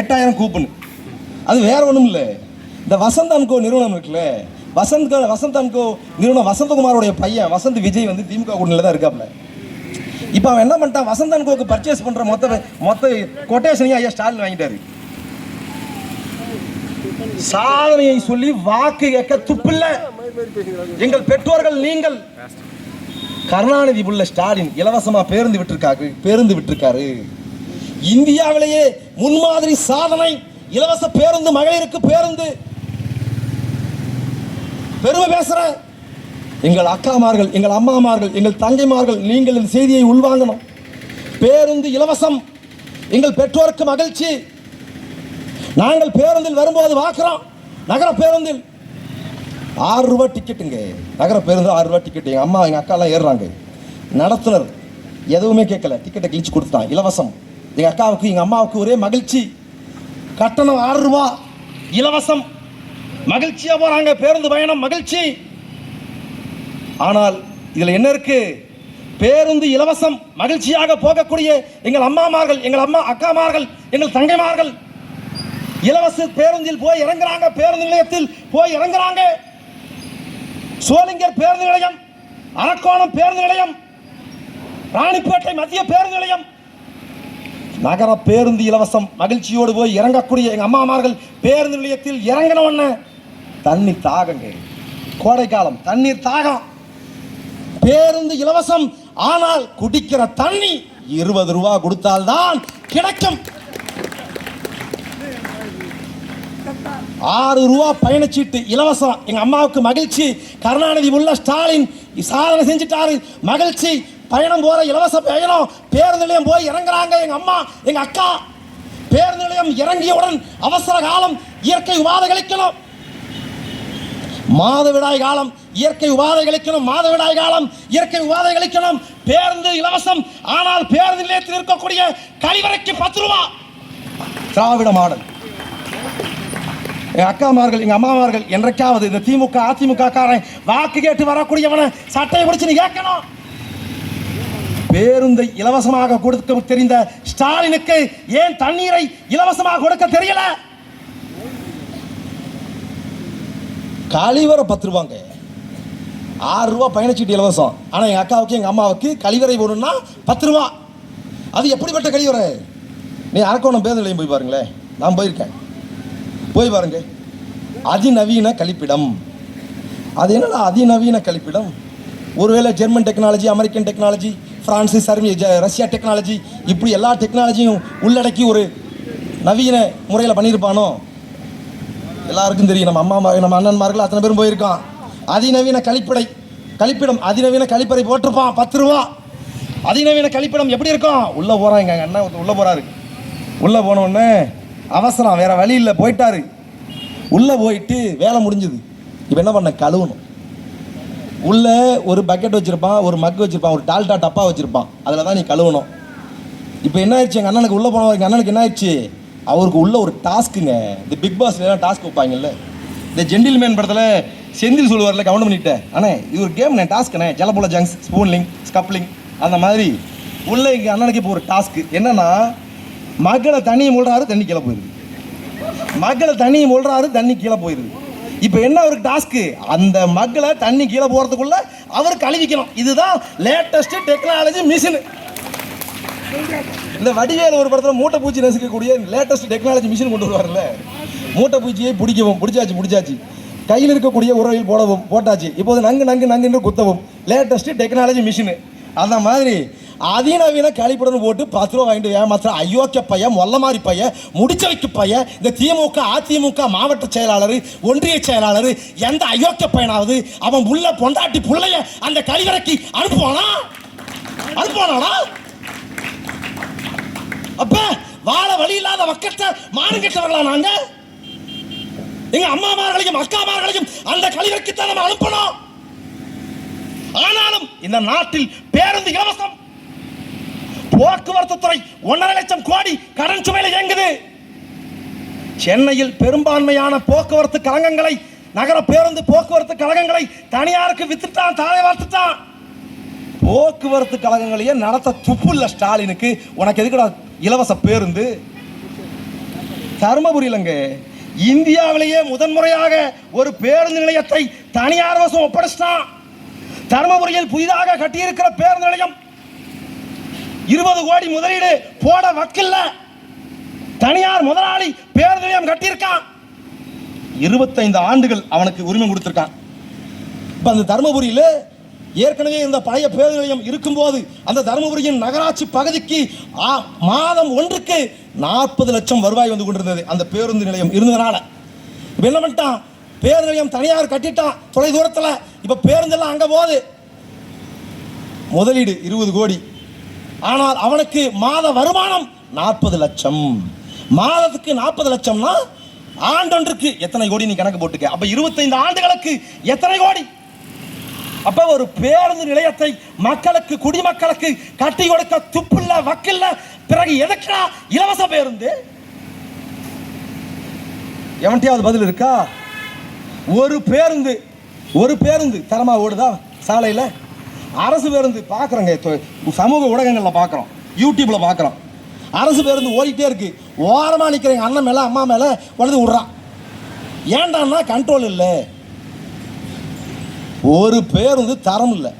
8000 கூப்பன். அது வேற ஒன்றும் இல்லை, இந்த வசந்த் அன்கோ நிறுவனம் இருக்குல்ல, வசந்த் அன்கோ நிறுவனம் வசந்தகுமாரோடைய பையன் வசந்த் விஜய் வந்து திமுக கூட்டணியில் தான் இருக்காப்புல. இப்போ அவன் என்ன பண்ணிட்டான்? வசந்த் அன்கோக்கு பர்ச்சேஸ் பண்ணுற மொத்த கொட்டேஷனையும் ஐயா ஸ்டாலின் வாங்கிட்டாரு. சாதனையை சொல்லி வாக்கு கேட்க துப்பில்லை எங்கள் பெற்றோர்கள். நீங்கள் கருணாநிதி புள்ள ஸ்டாலின் இலவசமா பேருந்து விட்டிருக்காரு. இந்தியாவிலேயே முன்மாதிரி சாதனை இலவச பேருந்து, மகளிருக்கு பேருந்து. பெருமை பேசுற எங்கள் அக்காமார்கள், எங்கள் அம்மாமார்கள், எங்கள் தங்கைமார்கள், நீங்கள் இந்த செய்தியை உள்வாங்கணும். பேருந்து இலவசம், எங்கள் பெற்றோருக்கு மகிழ்ச்சி. நாங்கள் பேருந்தில் வரும்போது பார்க்கிறோம், நகர பேருந்தில் 6 ரூபாய் டிக்கெட்டுங்க. நகர பேருந்து 6 ரூபாய் டிக்கெட்டு. எங்கள் அம்மா எங்கள் அக்காலாம் ஏறுறாங்க. நடத்துனர் எதுவுமே கேட்கல, டிக்கெட்டை கிழிச்சு கொடுத்துட்டான், இலவசம். எங்கள் அக்காவுக்கு எங்கள் அம்மாவுக்கு ஒரே மகிழ்ச்சி. கட்டணம் 6 ரூபா, இலவசம். மகிழ்ச்சியாக போகிறாங்க, பேருந்து பயணம் மகிழ்ச்சி. ஆனால் இதில் என்ன இருக்கு? பேருந்து இலவசம், மகிழ்ச்சியாக போகக்கூடிய எங்கள் அம்மாமார்கள், எங்கள் அக்காமார்கள், எங்கள் தங்கைமார்கள் இலவச பேருந்தில் போய் இறங்குறாங்க, பேருந்து நிலையத்தில் போய் இறங்குறாங்க. சோளிங்கர் பேருந்து நிலையம், அரக்கோணம் பேருந்து நிலையம், ராணிப்பேட்டை மத்திய பேருந்து நிலையம், நகர பேருந்து இலவசம். மகிழ்ச்சியோடு போய் இறங்கக்கூடிய எங்கள் அம்மாமார்கள் பேருந்து நிலையத்தில் இறங்கினோன்னு தண்ணி தாகங்க, கோடைக்காலம் தண்ணீர் தாகம். பேருந்து இலவசம், ஆனால் குடிக்கிற தண்ணி 20 ரூபா கொடுத்தால்தான் கிடைக்கும். 6 ரூபா பயணச்சீட்டு இலவசம். எங்க அம்மாவுக்கு மகிழ்ச்சி. கருணாநிதி உள்ள ஸ்டாலின் சாதனை செஞ்சுட்டாரு, மகிழ்ச்சி. பயணம் போற இலவச பயணம். பேருந்து நிலையம் போய் இறங்குறாங்க எங்க அம்மா எங்க அக்கா. பேருந்து நிலையம் இறங்கியவுடன் அவசர காலம், இயற்கை உபாதை கழிக்கணும். மாதவிடாய் காலம், இயற்கை உபாதை கழிக்கணும். மாதவிடாய் காலம், இயற்கை உபாதை கழிக்கணும். பேருந்து இலவசம், ஆனால் பேருந்து நிலையத்தில் இருக்கக்கூடிய கழிவறைக்கு 10 ரூபா. திராவிட மாடல். என் அக்காமார்கள் எங்க அம்மாமார்கள் என்றைக்காவது இந்த திமுக அதிமுக காரன் வாக்கு கேட்டு வரக்கூடியவனை சட்டையை பிடிச்சு நீ கேட்கணும். பேருந்தை இலவசமாக கொடுக்க தெரிந்த ஸ்டாலினுக்கு ஏன் தண்ணீரை இலவசமாக கொடுக்க தெரியல? கழிவறை 10 ரூபாங்க, 6 ரூபா பயணச்சீட்டு இலவசம். ஆனால் எங்கள் அக்காவுக்கு எங்கள் அம்மாவுக்கு கழிவறை போகணும்னா 10 ரூபா. அது எப்படிப்பட்ட கழிவறை? நீ அரக்கோணம் பேருந்து நிலையம் போய் பாருங்களேன், நான் போயிருக்கேன், போய் பாருங்க. அதிநவீன கழிப்பிடம். அது என்னடா அதிநவீன கழிப்பிடம்? ஒருவேளை German technology, American technology, France, Russia technology, இப்படி எல்லா டெக்னாலஜியும் உள்ளடக்கி ஒரு நவீன முறையில் பண்ணியிருப்பானோ? எல்லாருக்கும் தெரியும், நம்ம அம்மா நம்ம அண்ணன்மார்கள் அத்தனை பேரும் போயிருக்கான். அதிநவீன கழிப்பிடம் அதிநவீன கழிப்பறை போட்டிருப்பான், 10 ரூபா. அதிநவீன கழிப்பிடம் எப்படி இருக்கும்? உள்ளே போகிறான், எங்கள் அண்ணன் உள்ளே போகிறாரு. உள்ளே போனோடனே அவசரம், வேறு வழி இல்லை, போயிட்டாரு. உள்ளே போயிட்டு வேலை முடிஞ்சுது. இப்போ என்ன பண்ண? கழுவணும். உள்ளே ஒரு பக்கெட் வச்சுருப்பான், ஒரு மக் வச்சுருப்பான், ஒரு டால்டா டப்பா வச்சுருப்பான், அதில் தான் நீ கழுவணும். இப்போ என்ன ஆயிடுச்சு? எங்கள் அண்ணனுக்கு உள்ளே போனவங்க எங்கள் அண்ணனுக்கு என்ன ஆயிடுச்சு? அவருக்கு உள்ள ஒரு டாஸ்க்குங்க. இந்த பிக் பாஸ்லாம் டாஸ்க் வைப்பாங்கல்ல, இந்த ஜென்டில்மேன் படத்தில் செந்தில் சொல்லுவார்ல, கவனம் பண்ணிட்டேன் அண்ணே இது ஒரு கேம்ண்ணே, டாஸ்க்குண்ணே, ஜலபோல ஜங்ஸ், ஸ்பூன்லிங், ஸ்கப்லிங், அந்த மாதிரி உள்ள எங்கள் அண்ணனுக்கு இப்போ ஒரு டாஸ்க்கு என்னன்னா, மக்களை தண்ணியை மூழ்றாரு, தண்ணி கீழே போயிடுது. மக்களை தண்ணியை மூழ்றாரு, தண்ணி கீழே போயிடுது. இப்போ என்ன அவருக்கு டாஸ்க்கு? அந்த மக்களை தண்ணி கீழே போகிறதுக்குள்ள அவர் கழுவிக்கணும். இதுதான் லேட்டஸ்ட் டெக்னாலஜி மிஷின். இந்த வடிவேல் ஒரு படத்தில் மூட்டை பூச்சி நசுக்கக்கூடிய லேட்டஸ்ட் டெக்னாலஜி மிஷின் கொண்டு வருவார்ல, மூட்டை பூச்சியை பிடிச்சாச்சு, கையில் இருக்கக்கூடிய உறவில் போட்டாச்சு, இப்போது நங்கு குத்தவும் லேட்டஸ்ட் டெக்னாலஜி மிஷின். அந்த மாதிரி அதிநவீன கழிப்பிடம் போட்டு 10 ரூபா வாங்கிட்டு ஏமாத்திர அயோக்கிய பையன், மொல்ல மாதிரி பையன், முடிச்ச வைக்க பையன், இந்த திமுக அதிமுக மாவட்ட செயலாளர், ஒன்றிய செயலாளர், எந்த அயோக்கிய பையனாவது அவன் உள்ள பொண்டாட்டி புள்ளைய அந்த கழிவறைக்கு அனுப்புவானா? அப்ப வாழ வழி இல்லாத மக்கள்கிட்ட மானங்கெட்டவர்களா நாங்க? எங்க அம்மாமார்களையும் அக்காமார்களையும் அந்த கழிவறைக்கு தான் நம்ம அனுப்பணும். ஆனாலும் இந்த நாட்டில் பேருந்து இலவசம், போக்குவரத்து துறை 1.5 லட்சம் கோடி கடன் சுமையில இயங்குது. சென்னையில் பெரும்பான்மையான போக்குவரத்து கழகங்களை, நகர பேருந்து போக்குவரத்து கழகங்களை தனியாருக்கு வித்துட்டான், தாழை வார்த்துட்டான். போக்குவரத்து கழகங்களையே நடத்த துப்புள்ள ஸ்டாலினுக்கு உனக்கு எதுக்குடா இலவச பேருந்து? தர்மபுரியிலங்க இந்தியாவிலேயே முதன்முறையாக ஒரு பேருந்து நிலையத்தை தனியார் வசம் ஒப்படைச்சிட்டான். தர்மபுரியில் புதிதாக கட்டியிருக்கிற பேருந்து நிலையம் 20 கோடி முதலீடு போட வக்கில்ல. தனியார் முதலாளி பேருந்து நிலையம் கட்டியிருக்கான். 25 ஆண்டுகள் அவனுக்கு உரிமை கொடுத்திருக்கான். இப்ப அந்த தர்மபுரியில் ஏற்கனவே இந்த பழைய பேருந்து நிலையம் இருக்கும்போது அந்த தர்மபுரியின் நகராட்சி பகுதிக்கு மாதம் ஒன்றுக்கு 40 லட்சம் வருவாய் வந்து கொண்டிருந்தது அந்த பேருந்து நிலையம் இருந்ததுனால. இப்போ என்ன பண்ணிட்டான்? பேருந்து நிலையம் தனியார் கட்டிட்டான் தொலை தூரத்தில். இப்போ பேருந்தெல்லாம் அங்கே போகுது. முதலீடு 20 கோடி, ஆனால் அவனுக்கு மாத வருமானம் 40 லட்சம். மாதத்துக்கு 40 லட்சம்னா ஆண்டொன்றுக்கு எத்தனை கோடி நீ கணக்கு போட்டுக்க. அப்ப 25 ஆண்டுகளுக்கு எத்தனை கோடி? அப்ப ஒரு பேருந்து நிலையத்தை மக்களுக்கு, குடிமக்களுக்கு கட்டி கொடுக்க துப்புல்ல வக்கில்ல. பிறகு எதுக்குடா இலவச பேருந்து? எவன்ட்டையாவது பதில் இருக்கா? ஒரு பேருந்து தரமா ஓடுதா சாலையில்? அரசு பேருந்து பார்க்குறோங்க, சமூக ஊடகங்களில் பார்க்குறோம், யூடியூப்ல பார்க்குறோம். அரசு பேருந்து ஓடிட்டே இருக்கு. ஓரமாக நிற்கிறேங்க அண்ணன் மேலே அம்மா மேலே உடனே விடுறான். ஏண்டான்னா கண்ட்ரோல் இல்லை. ஒரு பேருந்து தரம் இல்லை.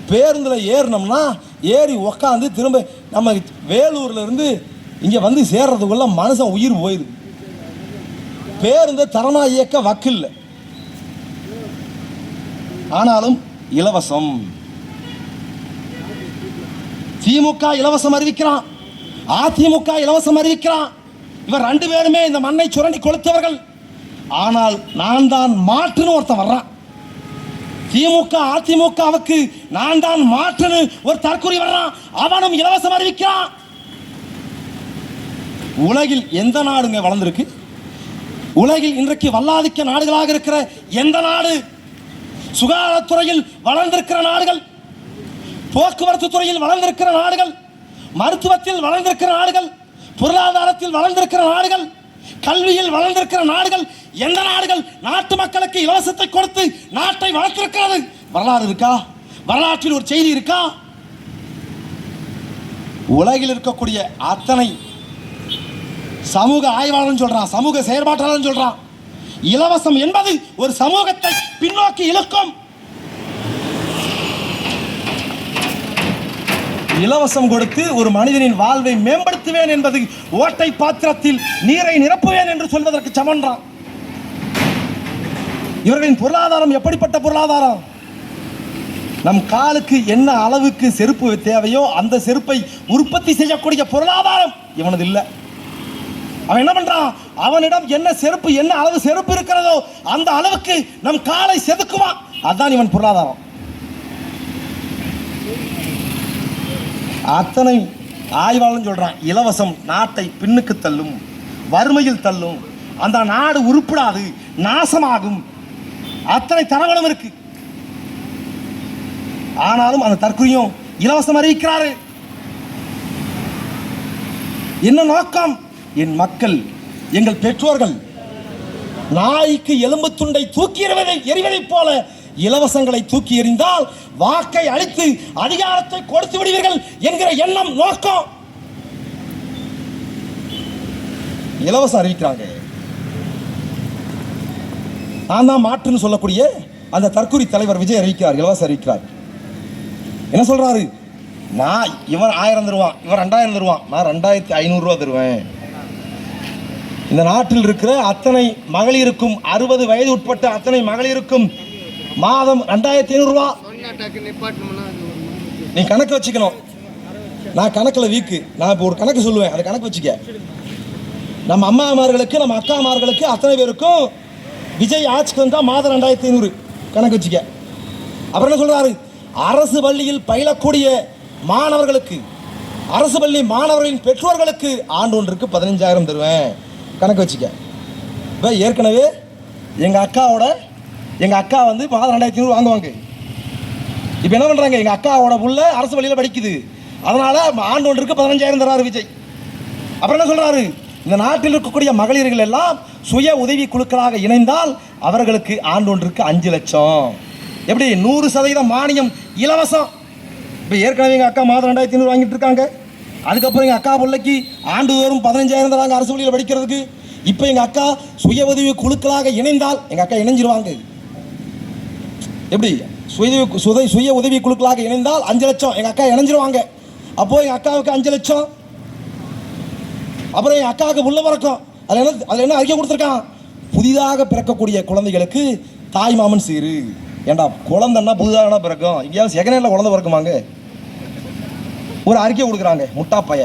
பேருந்தில் ஏறினோம்னா ஏறி உக்காந்து திரும்ப நம்ம வேலூர்ல இருந்து இங்கே வந்து சேர்றதுக்குள்ள மனுஷன் உயிர் போயிடுது. பேருந்து தரமாக இயக்க வக்கில்லை. ஆனாலும் இலவசம். திமுக இலவசம் அறிவிக்கிறான், அதிமுக இலவசம் அறிவிக்கிறான். இவர் 2 பேருமே இந்த மண்ணை சுரண்டி கொளுத்தவர்கள். ஆனால் நான் தான் மாற்றுன்னு ஒருத்தன் வர்றான். திமுக அதிமுகவுக்கு நான் தான் மாற்றுன்னு ஒரு தற்கொலை வர்றான். அவனும் இலவசம் அறிவிக்கிறான். உலகில் எந்த நாடுங்க வளர்ந்திருக்கு? உலகில் இன்றைக்கு வல்லாதிக்க நாடுகளாக இருக்கிற எந்த நாடு? சுகாதாரத்துறையில் வளர்ந்திருக்கிற நாடுகள், போக்குவரத்து துறையில் வளர்ந்திருக்கிற நாடுகள், மருத்துவத்தில் வளர்ந்திருக்கிற நாடுகள், பொருளாதாரத்தில் வளர்ந்திருக்கிற நாடுகள், கல்வியில் வளர்ந்திருக்கிற நாடுகள் எந்த நாடுகள் நாட்டு மக்களுக்கு இலவசத்தை கொடுத்து நாட்டை வளர்த்திருக்கிறது? வரலாறு இருக்கா? வரலாற்றில் ஒரு செய்தி இருக்கா? உலகில் இருக்கக்கூடிய அத்தனை சமூக ஆய்வாளர் சொல்றான், சமூக செயற்பாட்டாளர் சொல்றான், இலவசம் என்பது ஒரு சமூகத்தை பின்னோக்கி இழுக்கும். இலவசம் கொடுத்து ஒரு மனிதனின் வாழ்வை மேம்படுத்துவேன் என்பது ஓட்டை பாத்திரத்தில் நீரை நிரப்புவேன் என்று சொல்வதற்கு சமன்றான். இவர்களின் பொருளாதாரம் எப்படிப்பட்ட பொருளாதாரம்? நம் காலுக்கு என்ன அளவுக்கு செருப்பு தேவையோ அந்த செருப்பை உற்பத்தி செய்யக்கூடிய பொருளாதாரம் இவனது இல்லை. அவன் என்ன பண்றான்? அவனிடம் என்ன செருப்பு, என்ன அளவு செருப்பு இருக்கிறதோ அந்த அளவுக்கு நம் காலை செதுக்குவான். அதுதான் இவன் பொருளாதாரம். அத்தனை ஆய்வாளன் சொல்றான், இலவசம் நாட்டை பின்னுக்கு தள்ளும், வறுமையில் தள்ளும், அந்த நாடு உருப்படாது, நாசமாகும். அத்தனை தரவலும் இருக்கு. ஆனாலும் அந்த தற்கொலையும் இலவசம் அறிவிக்கிறாரு. என்ன நோக்கம்? என் மக்கள், எங்கள் பெற்றோர்கள் நாய்க்கு எலும்பு துண்டை தூக்கி எறிவதைப் போல இலவசங்களை தூக்கி எறிந்தால் வாக்கை அளித்து அதிகாரத்தை கொடுத்து விடுவீர்கள் என்கிற எண்ணம், நோக்கம். இலவசம் அறிவிக்கிறாங்க. நான் தான் மாற்றுன்னு சொல்லக்கூடிய அந்த தற்கொலை தலைவர் விஜய் அறிவிக்கிறார், இலவசம் அறிவிக்கிறார். என்ன சொல்றாரு? நான் இவர் 1000 தருவான், இவர் 2000 தருவான், நான் 2500 ரூபா தருவேன். இந்த நாட்டில் இருக்கிற அத்தனை மகளிருக்கும் 60 வயது உட்பட்ட அத்தனை மகளிருக்கும் மாதம் 2500 ரூபா. நீ கணக்கு வச்சுக்கணும். நான் கணக்கில் வீக்கு. நான் இப்போ ஒரு கணக்கு சொல்லுவேன், அதை கணக்கு வச்சுக்க. நம்ம அம்மாமார்களுக்கு, நம்ம அக்காமார்களுக்கு அத்தனை பேருக்கும் விஜய் ஆட்சிக்கு வந்தால் மாதம் 2500 கணக்கு வச்சுக்க. அப்புறம் என்ன சொல்றாரு? அரசு பள்ளியில் பயிலக்கூடிய மாணவர்களுக்கு, அரசு பள்ளி மாணவர்களின் பெற்றோர்களுக்கு ஆண்டு ஒன்றுக்கு 15,000 தருவேன், கணக்கு வச்சுக்க. இப்போ ஏற்கனவே எங்கள் அக்கா வந்து மாதம் 2500 வாங்குவாங்க. இப்போ என்ன பண்ணுறாங்க? எங்கள் அக்காவோட புள்ள அரசு பள்ளியில் படிக்குது, அதனால் ஆண்டு ஒன்றுக்கு 15,000 தராரு விஜய். அப்புறம் என்ன சொல்கிறாரு? இந்த நாட்டில் இருக்கக்கூடிய மகளிர்கள் எல்லாம் சுய உதவி குழுக்களாக இணைந்தால் அவர்களுக்கு ஆண்டு ஒன்றுக்கு 5 லட்சம். எப்படி? 100% மானியம், இலவசம். இப்போ ஏற்கனவே எங்கள் அக்கா மாதம் 2500 வாங்கிட்டு இருக்காங்க. அதுக்கப்புறம் எங்கள் அக்கா பிள்ளைக்கு ஆண்டுதோறும் 15,000 தராங்க அரசு பள்ளியில் படிக்கிறதுக்கு. இப்போ எங்கள் அக்கா சுய உதவி குழுக்களாக இணைந்தால் எங்கள் அக்கா இணைஞ்சிருவாங்க. எப்படி? சுய உதவி குழுக்களாக இணைந்தால் 5 லட்சம், எங்கள் அக்கா இணைஞ்சிருவாங்க. அப்போது எங்கள் அக்காவுக்கு 5 லட்சம். அப்புறம் என் அக்காவுக்கு புள்ள பிறக்கும். அதில் என்ன அறிக்கை கொடுத்துருக்கான்? புதிதாக பிறக்கக்கூடிய குழந்தைகளுக்கு தாய் மாமன் சீரு. ஏண்டா, குழந்தைன்னா புதிதாக பிறக்கும், எங்கேயாவது செகண்ட் குழந்தை பிறக்குமாங்க? ஒரு அறிக்கை கொடுக்குறாங்க, முட்டா பைய.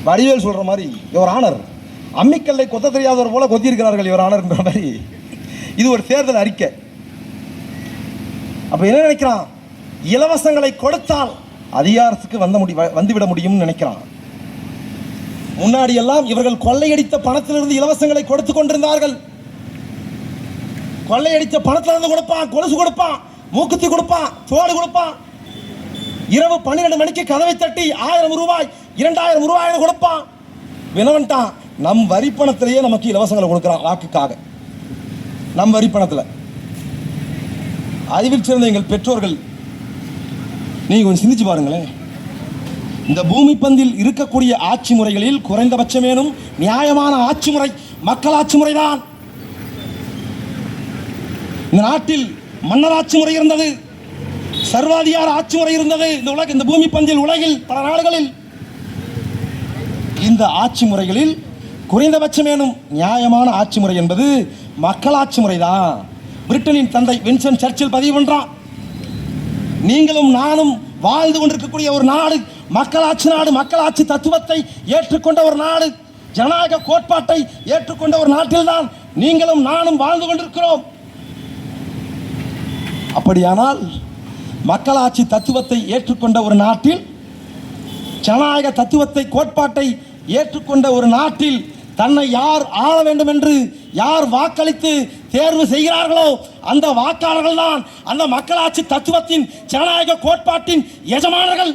வடிவேல் சொல்கிற மாதிரி இவர் ஆனர் அம்மிக்கல்லை கொத்த தெரியாதவர் போல கொத்தியிருக்கிறார்கள் இவர் ஆனர்ன்ற மாதிரி. இது ஒரு தேர்தல் அறிக்கை. அப்போ என்ன நினைக்கிறான்? இலவசங்களை கொடுத்தால் அதிகாரத்துக்கு வந்துவிட முடியும்னு நினைக்கிறான். முன்னாடி எல்லாம் இவர்கள் கொள்ளையடித்த பணத்திலிருந்து இலவசங்களை கொடுத்து கொண்டிருந்தார்கள். கொள்ளையடித்த பணத்திலிருந்து கொடுப்பான், கொலுசு கொடுப்பான், மூக்குத்தி கொடுப்பான், தோடு கொடுப்பான். இரவு 12 மணிக்கு கதவை தட்டி 1000 ரூபாய் 2000 ரூபாய் கொடுப்பான். வினவன்ட்டான், நம் வரி பணத்திலேயே நமக்கு இலவசங்களை கொடுக்குறான் வாக்குக்காக. நம் வரி பணத்தில். அறிவில் சேர்ந்த எங்கள் பெற்றோர்கள், நீங்க கொஞ்சம் சிந்திச்சு பாருங்களேன். இந்த பூமி பந்தில் இருக்கக்கூடிய ஆட்சி முறைகளில் குறைந்தபட்சமேனும் நியாயமான ஆட்சி முறை மக்கள் ஆட்சி முறைதான். இந்த நாட்டில் மன்னராட்சி முறை இருந்தது, சர்வாதிகார ஆட்சி முறை இருந்தது. இந்த பூமி பந்தில் உலகில் பல நாடுகளில் இந்த ஆட்சி முறைகளில் குறைந்தபட்சமேனும் நியாயமான ஆட்சி முறை என்பது மக்களாட்சி முறைதான். பிரிட்டனின் தந்தை வின்ஸ்டன் சர்ச்சில் பதிவு பண்றான், நீங்களும் நானும் வாழ்ந்து கொண்டிருக்கக்கூடிய ஒரு நாடு மக்களாட்சி நாடு, மக்களாட்சி தத்துவத்தை ஏற்றுக்கொண்ட ஒரு நாடு, ஜனநாயக கோட்பாட்டை ஏற்றுக்கொண்ட ஒரு நாட்டில்தான் நீங்களும் நானும் வாழ்ந்து கொண்டிருக்கிறோம். அப்படியானால் மக்களாட்சி தத்துவத்தை ஏற்றுக்கொண்ட ஒரு நாட்டில், ஜனநாயக தத்துவத்தை கோட்பாட்டை ஏற்றுக்கொண்ட ஒரு நாட்டில் தன்னை யார் ஆள வேண்டும் என்று யார் வாக்களித்து தேர்வு செய்கிறார்களோ அந்த வாக்காளர்கள் தான் அந்த மக்களாட்சி தத்துவத்தின் ஜனநாயக கோட்பாட்டின் எஜமானர்கள்.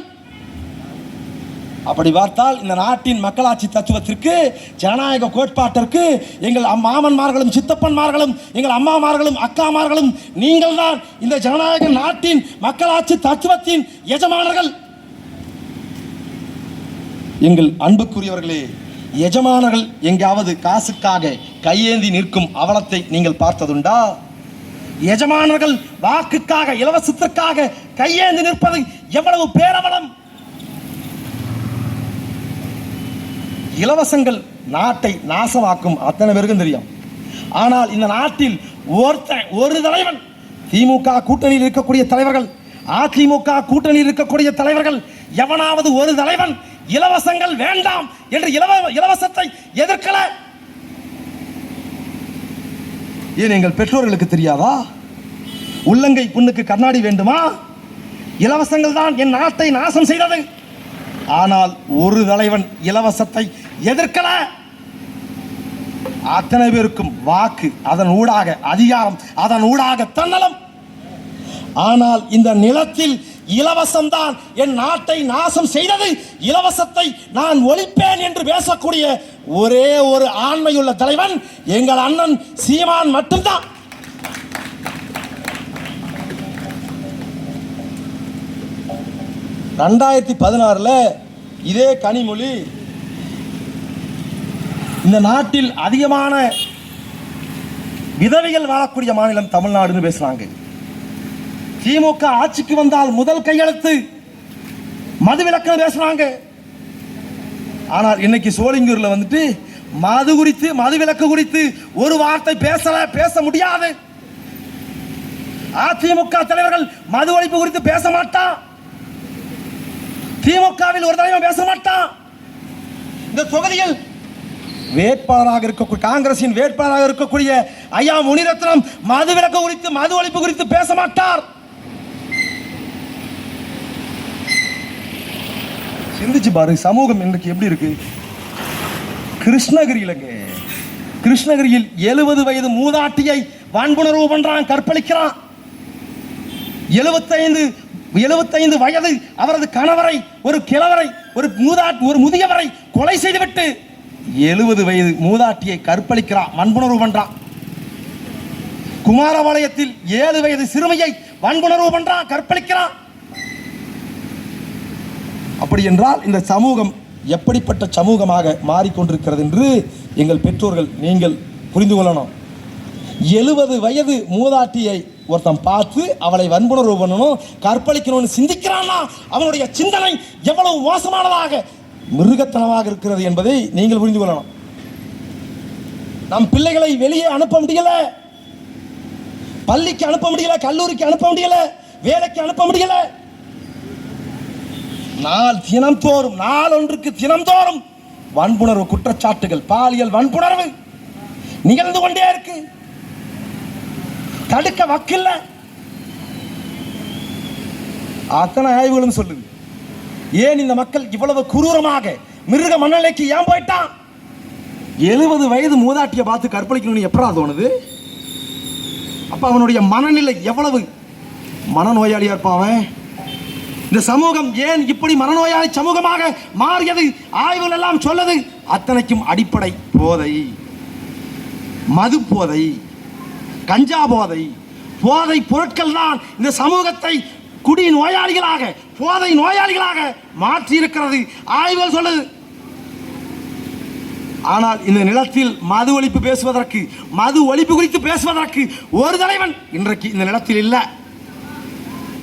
அப்படி பார்த்தால் இந்த நாட்டின் மக்களாட்சி தத்துவத்திற்கு, ஜனநாயக கோட்பாட்டிற்கு எங்கள் மாமன்மார்களும் சித்தப்பன்மார்களும் எங்கள் அம்மாமார்களும் அக்காமார்களும் நீங்கள் தான் இந்த ஜனநாயக நாட்டின் மக்களாட்சி தத்துவத்தின் எஜமானர்கள். எங்கள் அன்புக்குரியவர்களே, எஜமானர்கள் எங்காவது காசுக்காக கையேந்தி நிற்கும் அவலத்தை நீங்கள் பார்த்ததுண்டா? எஜமானர்கள் வாக்குக்காக, இலவசத்திற்காக கையேந்தி நிற்பது எவ்வளவு பேரவலம்! இலவசங்கள் நாட்டை நாசமாக்கும் அத்தனை பேருக்கும் தெரியும். ஆனால் இந்த நாட்டில் ஒரு தலைவன், திமுக கூட்டணியில் இருக்கக்கூடிய தலைவர்கள், அதிமுக கூட்டணியில் இருக்கக்கூடிய தலைவர்கள், எவனாவது ஒரு தலைவன் இலவசங்கள் வேண்டாம் என்று இலவசத்தை எதிர்க்கல. ஏன் எங்கள் பெற்றோர்களுக்கு தெரியாதா? உள்ளங்கை புண்ணுக்கு கண்ணாடி வேண்டுமா? இலவசங்கள் தான் என் நாட்டை நாசம் செய்தது. ஆனால் ஒரு தலைவன் இலவசத்தை எதிர்க்கல. அத்தனை பேருக்கும் வாக்கு, அதன் ஊடாக அதிகாரம், அதன் ஊடாக தன்னலம். ஆனால் இந்த நிலத்தில் இலவசம் தான் என் நாட்டை நாசம் செய்தது, இலவசத்தை நான் ஒழிப்பேன் என்று பேசக்கூடிய ஒரே ஒரு ஆண்மையுள்ள தலைவன் எங்கள் அண்ணன் சீமான் மட்டும்தான். (2016) இதே கனிமொழி இந்த நாட்டில் அதிகமான விதவைகள் வாழக்கூடிய மாநிலம் தமிழ்நாடுன்னு பேசுறாங்க. திமுக ஆட்சிக்கு வந்தால் முதல் கையெழுத்து மதுவிலக்கு பேசுறாங்க. ஆனால் இன்னைக்கு சோளிங்கூர்ல வந்துட்டு மது குறித்து, மதுவிலக்கு குறித்து ஒரு வார்த்தை பேச முடியாது. அதிமுக தலைவர்கள் மது ஒழிப்பு குறித்து பேச மாட்டான். திமுகவில் ஒரு தலைவன் பேச மாட்டான். இந்த தொகுதியில் வேட்பாளராக இருக்கக்கூடிய, காங்கிரசின் வேட்பாளராக இருக்கக்கூடிய ஐயா முனிரத்னம் மதுவிலக்கு குறித்து, மது ஒழிப்பு குறித்து பேச மாட்டார். சிந்திச்சு பாரு, சமூகம் இன்றைக்கு எப்படி இருக்கு? கிருஷ்ணகிரியில் 70 வயது மூதாட்டியை வன்புணர்வு பண்றான், கற்பழிக்கிறான். 75 வயது அவரது கணவரை, ஒரு கிழவரை, ஒரு முதியவரை கொலை செய்துவிட்டு 70 வயது மூதாட்டியை கற்பழிக்கிறான், வன்புணர்வு பண்றான். குமாரபாளையத்தில் 7 வயது சிறுமியை வன்புணர்வு பண்றான், கற்பழிக்கிறான். அப்படி என்றால் இந்த சமூகம் எப்படிப்பட்ட சமூகமாக மாறிக்கொண்டிருக்கிறது என்று எங்கள் பெற்றோர்கள் நீங்கள் புரிந்து கொள்ளணும். 70 வயது மூதாட்டியை ஒருத்தன் பார்த்து அவளை வன்புணர்வு பண்ணணும், கற்பழிக்கணும்னு சிந்திக்கிறான்னா அவனுடைய சிந்தனை எவ்வளவு மோசமானதாக, மிருகத்தனமாக இருக்கிறது என்பதை நீங்கள் புரிந்து கொள்ளணும். நம் பிள்ளைகளை வெளியே அனுப்ப முடியல, பள்ளிக்கு அனுப்ப முடியல, கல்லூரிக்கு அனுப்ப முடியல, வேலைக்கு அனுப்ப முடியல. நாளொன்றுக்கு தினம்தோறும் வன்புணர்வு குற்றச்சாட்டுகள், பாலியல் வன்புணர்வு நிகழ்ந்து கொண்டே இருக்கு. தடுக்க வக்கில்ல. அத்தனை ஆய்வுகளும் சொல்லுது. ஏன் இந்த மக்கள் இவ்வளவு குரூரமாக மிருக மனநிலைக்கு ஏன் போயிட்டான்? 70 வயது மூதாட்டியை பார்த்து கற்பழிக்கணும்னு எப்படா தோணுது? அப்ப அவனுடைய மனநிலை எவ்வளவு மனநோயாளியா இருப்பான். இந்த சமூகம் ஏன் இப்படி மனநோயாளி சமூகமாக மாறியது? ஆய்வுகள் எல்லாம் சொல்லுது. அத்தனைக்கும் அடிப்படை போதை, மது போதை, கஞ்சா போதை, போதை பொருட்கள் தான் இந்த சமூகத்தை குடி நோயாளிகளாக, போதை நோயாளிகளாக மாற்றி இருக்கிறது, ஆய்வுகள் சொல்லுது. ஆனால் இந்த நிலத்தில் மது ஒழிப்பு பேசுவதற்கு, மது ஒழிப்பு குறித்து பேசுவதற்கு ஒரு தலைவன் இன்றைக்கு இந்த நிலத்தில் இல்லை.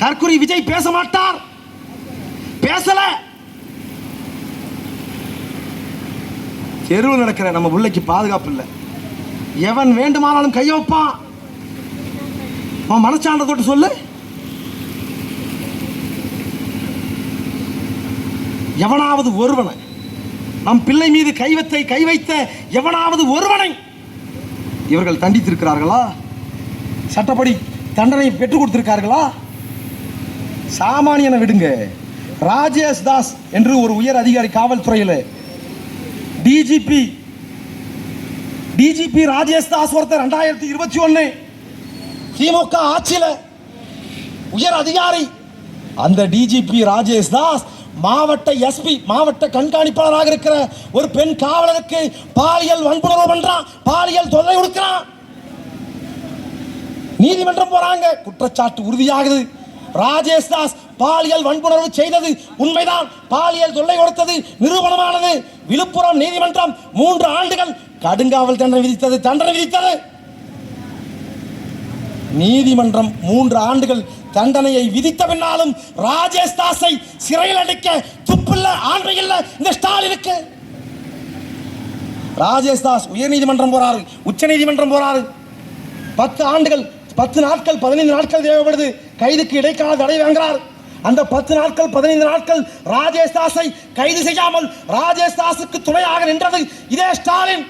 தற்கொலை விஜய் பேச மாட்டார், பேசல. தெருவில் நடக்கிற நம்ம பிள்ளைக்கு பாதுகாப்பு இல்லை. எவன் வேண்டுமானாலும் கைய வைப்பான். மனச்சான்ற தொட்டு சொல்லு. எவனாவது ஒருவனை, நம் பிள்ளை மீது கை வைத்த எவனாவது ஒருவனை இவர்கள் தண்டித்திருக்கிறார்களா? சட்டப்படி தண்டனை பெற்றுக் கொடுத்திருக்கார்களா? சாமானியனை விடுங்க. ராஜேஷ் தாஸ் என்று ஒரு உயர் அதிகாரி, காவல்துறையில் டிஜிபி ராஜேஷ் தாஸ் ஒருத்தர் 2021 திமுக ஆட்சியில் உயர் அதிகாரி. அந்த டிஜிபி ராஜேஷ் தாஸ் மாவட்ட எஸ்பி, மாவட்ட கண்காணிப்பாளராக இருக்கிற ஒரு பெண் காவலருக்கு பாலியல் வன்புணர்வு பண்றான், பாலியல் தொல்லை கொடுக்கிறான். நீதிமன்றம் போறாங்க, குற்றச்சாட்டு உறுதியாகுது. ராஜேஷ் தாஸ் பாலியல் வன்புணர்வு செய்தது உண்மைதான், பாலியல் தொல்லை கொடுத்தது நிரூபணமானது. விழுப்புரம் நீதிமன்றம் 3 ஆண்டுகள் கடுங்காவல் தண்டனை விதித்தது. நீதிமன்றம் 3 ஆண்டுகள் தண்டனையை விதித்த பின்னாலும் ராஜேஷ் தாஸை சிறையில் அடைக்க துப்பில்ல, ஆண்மை இல்ல இந்த ஸ்டாலினுக்கு. ராஜேஷ் தாஸ் உயர் நீதிமன்றம் போறாரு, உச்ச நீதிமன்றம் போறாரு. 10 ஆண்டுகள் 10 நாட்கள் 15 நாட்கள் தேவைப்படுது, கைதுக்கு இடைக்கால தடை வாங்குறார். அந்த 10 நாட்கள் 15 நாட்கள் ராஜேஷ் தாஸை கைது செய்யாமல் ராஜேஷ் தாஸுக்கு துணையாக நின்றது இதே ஸ்டாலின்.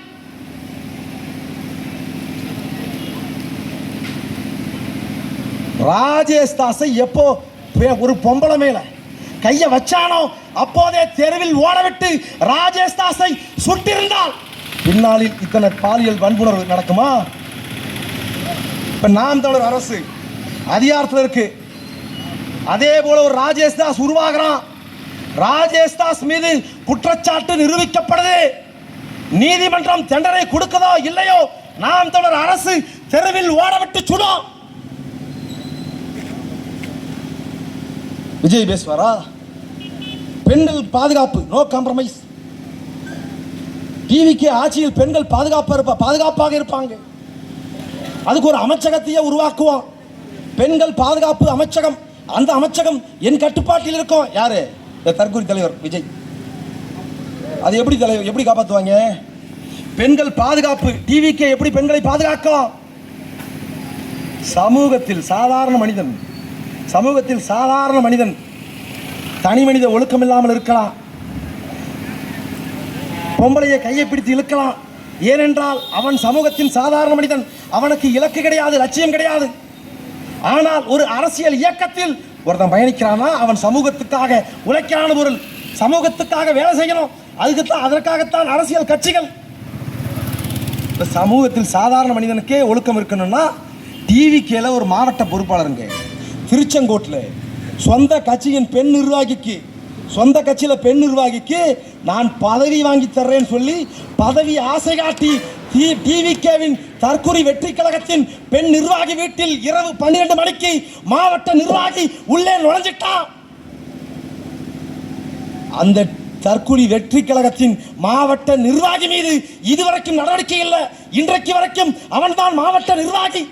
ராஜேஷ் தாஸை எப்போ ஒரு பொம்பளை மேல கைய வச்சானோ அப்போதே தெருவில் ஓடவிட்டு ராஜேஷ் தாஸை சுட்டிருந்தால் பின்னாளில் இத்தனை பாலியல் வன்புணர்வு நடக்குமா? இப்ப நாம் தமிழர் அரசு அதிகாரத்தில் இருக்கு, அதே போல ஒரு ராஜேஷ் தாஸ் உருவாகிறான். ராஜேஷ் தாஸ் மீது குற்றச்சாட்டு நிரூபிக்கப்படுது, நீதிமன்றம் தண்டனை கொடுக்கதோ இல்லையோ நாம் தமிழர் அரசு தெருவில் ஓடவிட்டு சுடும். விஜய் பேசுவாரா? பெண்கள் பாதுகாப்பு, நோ காம்ப்ரமைஸ். டிவிக்கு ஆட்சியில் பெண்கள் பாதுகாப்பாக இருப்பாங்க. அதுக்கு ஒரு அமைச்சகத்தையே உருவாக்குவோம், பெண்கள் பாதுகாப்பு அமைச்சகம். அந்த அமைச்சகம் என் கட்டுப்பாட்டில் இருக்கும். யாரு? தற்கொலை தலைவர் விஜய். அது எப்படி காப்பாற்றுவாங்க? பெண்கள் பாதுகாப்பு டிவிக்கு எப்படி பெண்களை பாதுகாக்கும்? சமூகத்தில் சாதாரண மனிதன் தனி மனித ஒழுக்கம் இல்லாமல் இருக்கலாம், பொம்பளையை கையை பிடித்து இழுக்கலாம். ஏனென்றால் அவன் சமூகத்தின் சாதாரண மனிதன், அவனுக்கு இலக்கு கிடையாது, லட்சியம் கிடையாது. ஆனால் ஒரு அரசியல் இயக்கத்தில் ஒருத்தன் பயணிக்கிறானா அவன் சமூகத்துக்காக உழைக்கான பொருள், சமூகத்துக்காக வேலை செய்யணும். அதற்காகத்தான் அரசியல் கட்சிகள். சமூகத்தில் சாதாரண மனிதனுக்கே ஒழுக்கம் இருக்கணும்னா டிவிக்கேல ஒரு மாவட்ட பொறுப்பாளருங்க திருச்செங்கோட்டில் சொந்த கட்சியின் பெண் நிர்வாகிக்கு நான் பதவி வாங்கி தர்றேன்னு சொல்லி பதவி ஆசை காட்டி டிவிகேவின் தற்கொலை வெற்றி கழகத்தின் பெண் நிர்வாகி வீட்டில் இரவு 12 மணிக்கு மாவட்ட நிர்வாகி உள்ளே நுழைஞ்சிட்டான். அந்த தற்கொலை வெற்றி கழகத்தின் மாவட்ட நிர்வாகி மீது இதுவரைக்கும் நடவடிக்கை இல்லை. இன்றைக்கு வரைக்கும் அவன்தான் மாவட்ட நிர்வாகி.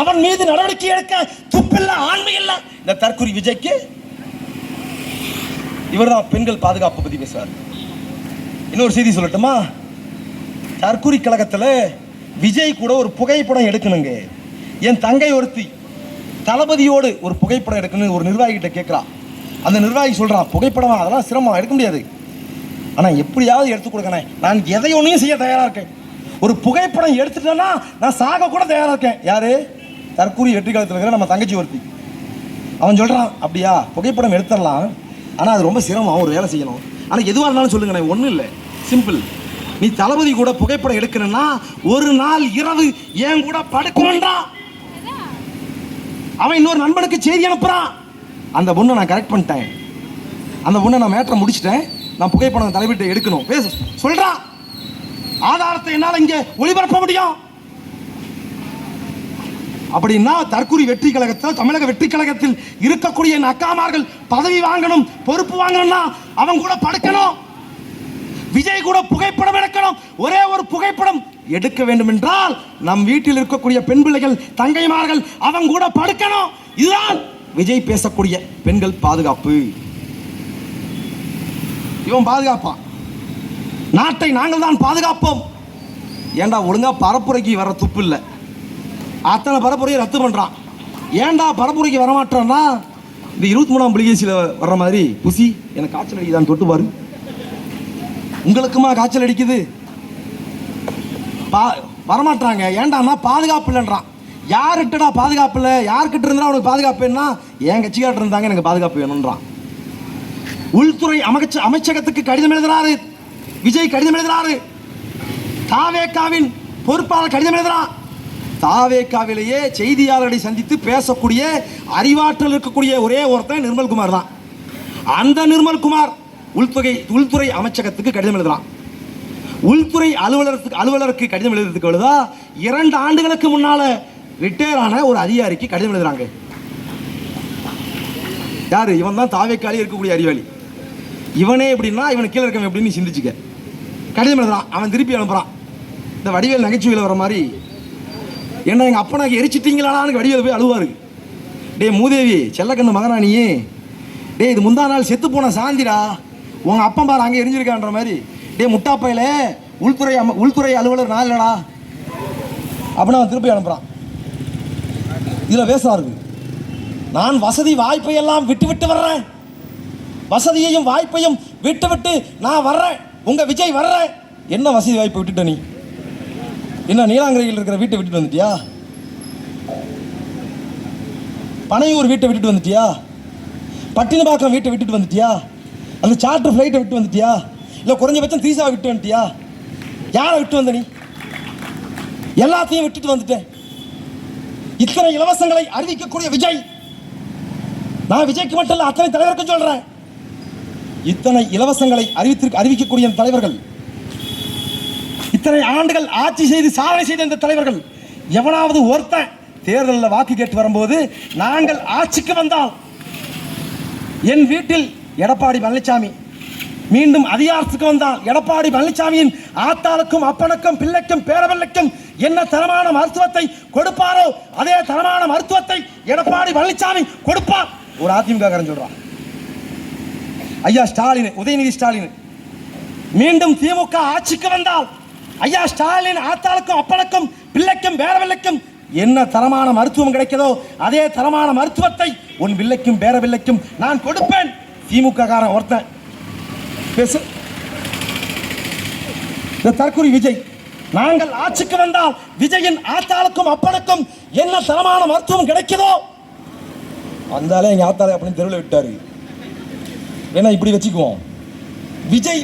அவன் மீது நடவடிக்கை எடுக்க துப்பில்ல, ஆண்மை இல்லை இந்த தற்கொலை விஜய்க்கு. இவர்தான் பெண்கள் பாதுகாப்பு பத்தி பேசுவார். இன்னொரு செய்தி சொல்லட்டுமா? தற்கொலை கழகத்தில் விஜய் கூட ஒரு புகைப்படம் எடுக்கணுங்க. என் தங்கை ஒருத்தி தளபதியோடு ஒரு புகைப்படம் எடுக்கணும் ஒரு நிர்வாகி கிட்ட கேட்கிறா. அந்த நிர்வாகி சொல்றான், புகைப்படமா? அதெல்லாம் சிரமம், எடுக்க முடியாது. ஆனா எப்படியாவது எடுத்து கொடுக்கணும், நான் எதை ஒன்றையும் செய்ய தயாரா இருக்கேன். ஒரு புகைப்படம் எடுத்துட்டேன்னா நான் சாக கூட தயாரா இருக்கேன். யாரு? தற்கொலை வெற்றி காலத்தில் இருக்கிற நம்ம தங்கச்சி ஒருத்தி. அவன் சொல்றான், அப்படியா புகைப்படம் எடுத்துடலாம், ஆனா அது ரொம்ப சிரமம், ஒரு வேலை செய்யணும். ஆனா எதுவாக இருந்தாலும் சொல்லுங்க, ஒன்றும் இல்லை, சிம்பிள். நீ தளபதி கூட புகைப்படம் எடுக்கணும்னா ஒரு நாள் இரவு என் கூட படுக்கணும்டா. அவன் இன்னொரு நண்பனுக்கு செய்தி அனுப்புறான். அந்த பொண்ணை நான் கரெக்ட் பண்ணிட்டேன், அந்த பொண்ணை நான் மேட்டரை முடிச்சிட்டேன், நான் புகைப்படம் தலைவிட்டு எடுக்கணும் பேச சொல்றான். ஆதாரத்தை என்னால் இங்கே ஒளிபரப்ப முடியும். அப்படின்னா தற்கொலை வெற்றி கழகத்தில், தமிழக வெற்றி கழகத்தில் இருக்கக்கூடிய அக்காமார்கள் பதவி வாங்கணும், பொறுப்பு வாங்கணும்னா அவன் கூட படுக்கணும். விஜய் கூட புகைப்படம் எடுக்கணும். ஒரே ஒரு புகைப்படம் எடுக்க வேண்டும் என்றால் நம் வீட்டில் இருக்கக்கூடிய பெண் பிள்ளைகள், தங்கைமார்கள் அவன் கூட படுக்கணும். இதுதான் விஜய் பேசக்கூடிய பெண்கள் பாதுகாப்பு. இவன் பாதுகாப்பான், நாட்டை நாங்கள் தான் பாதுகாப்போம். ஏண்டா ஒழுங்கா பரப்புரைக்கு வர துப்பு இல்லை, அத்தனை பரப்புரையை ரத்து பண்றான். ஏண்டா பரப்புரைக்கு வரமாட்டான்னா இந்த 23ஆம் புலிகேசியில் வர்ற மாதிரி புசி எனக்கு காய்ச்சல் அடிக்குதான் தொட்டு பாரு, உங்களுக்குமா காய்ச்சல் அடிக்குது, வரமாட்டாங்க. ஏண்டான்னா பாதுகாப்பு இல்லைன்றான். யார்கிட்டடா பாதுகாப்பு இல்லை? யார்கிட்ட இருந்தா அவனுக்கு பாதுகாப்புன்னா என் கட்சிக்காரர் இருந்தாங்க, எனக்கு பாதுகாப்பு வேணும்ன்றான். உள்துறை அமைச்சகத்துக்கு கடிதம் எழுதுறாரு விஜய், கடிதம் எழுதுறாரு. தாவேகாவின் பொறுப்பாளர் கடிதம் எழுதுறான். தாவேகாவிலேயே செய்தியாளர்களை சந்தித்து பேசக்கூடிய அறிவாற்றல் இருக்கக்கூடிய ஒரே ஒருத்தன் நிர்மல்குமார் தான். அந்த நிர்மல்குமார் உள்துறை அமைச்சகத்துக்கு கடிதம் எழுதுறான். உள்துறை அலுவலருக்கு கடிதம் எழுதுறதுக்கு எழுதா 2 ஆண்டுகளுக்கு முன்னால ரிட்டையர் ஆன ஒரு அதிகாரிக்கு கடிதம் எழுதுறாங்க. யாரு? இவன் தான் தாவேக்காலி இருக்கக்கூடிய அறிவாளி. இவனே எப்படின்னா இவன் கீழே இருக்கவன் எப்படின்னு சிந்திச்சுக்க. கடிதம் எழுதுறான், அவன் திருப்பி அனுப்புறான். இந்த வடிவேல் நகைச்சுவையில் வர மாதிரி, என்ன எங்கள் அப்பனாக்கு எரிச்சிட்டீங்களான்னு வடிவேல் போய் அழுவாரு. டே மூதேவி, செல்லக்கண்ணு மகராணியே, டே இது முந்தா நாள் செத்து போன சாந்திடா, உங்கள் அப்பன் பாரு அங்கே எரிஞ்சிருக்கான்ற மாதிரி. டே முட்டாப்பையில உள்துறை அலுவலர் நான் இல்லடா அப்படின்னு அவன் திருப்பி அனுப்புகிறான். இதில் பேசுறாரு, நான் வசதி வாய்ப்பை எல்லாம் விட்டு வர்றேன், வசதியையும் வாய்ப்பையும் விட்டு நான் வர்றேன், உங்க விஜய் வர்றேன். என்ன வசதி வாய்ப்பை விட்டுட்ட நீ? என்ன நீலாங்கரையில் இருக்கிற வீட்டை விட்டுட்டு வந்துட்டியா? பனையூர் வீட்டை விட்டுட்டு வந்துட்டியா? பட்டினப்பாக்கம் வீட்டை விட்டுட்டு வந்துட்டியா? அந்த சார்ட்டர் ஃப்ளைட்டை விட்டு வந்துட்டியா? இல்லை குறைஞ்சபட்சம் தீசாவை விட்டு வந்துட்டியா? யாரை விட்டு வந்த நீ? எல்லாத்தையும் விட்டுட்டு வந்துட்டேன். இத்தனை இலவசங்களை அறிவிக்கக்கூடிய விஜய், நான் விஜய்க்கு மட்டும் இல்லை அத்தனை தலைவருக்கும் சொல்றேன், இத்தனை இலவசங்களை அறிவிக்கக்கூடிய தலைவர்கள், இத்தனை ஆண்டுகள் ஆட்சி செய்து சாதனை செய்த இந்த தலைவர்கள், எவனாவது ஒருத்தன் தேர்தலில் வாக்கு கேட்டு வரும்போது நாங்கள் ஆட்சிக்கு வந்தால் என் வீட்டில் எடப்பாடி பழனிசாமி மீண்டும் அதிகாரத்துக்கு வந்தால் எடப்பாடி பழனிசாமியின் ஆத்தாளுக்கும் அப்பனுக்கும் பிள்ளைக்கும் பேரபிள்ளைக்கும் என்ன தரமான மருத்துவத்தை கொடுப்பாரோ அதே தரமான மருத்துவத்தை எடப்பாடி பழனிசாமி கொடுப்பார். ஒரு அதிமுக காரன் சொல்றான். ஐயா ஸ்டாலின், உதயநிதி ஸ்டாலின் மீண்டும் திமுக ஆட்சிக்கு வந்தால் ஐயா ஸ்டாலின் ஆத்தாளுக்கும் அப்பனுக்கும் பிள்ளைக்கும் பேரபிள்ளைக்கும் என்ன தரமான மருத்துவம் கிடைக்கிறதோ அதே தரமான மருத்துவத்தை உன் பிள்ளைக்கும் பேரபிள்ளைக்கும் நான் கொடுப்பேன். திமுக காரன் ஒருத்தன் பேசு. தற்கொலை விஜய், நாங்கள் ஆட்சிக்கு வந்தால் விஜயின் ஆத்தாளுக்கும் அப்பனுக்கும் என்ன தரமான மருத்துவம் கிடைக்குதோ வந்தாலே எங்க ஆத்தாளை அப்படின்னு தெருவில் விட்டாரு. ஏன்னா இப்படி வச்சுக்குவோம், விஜய்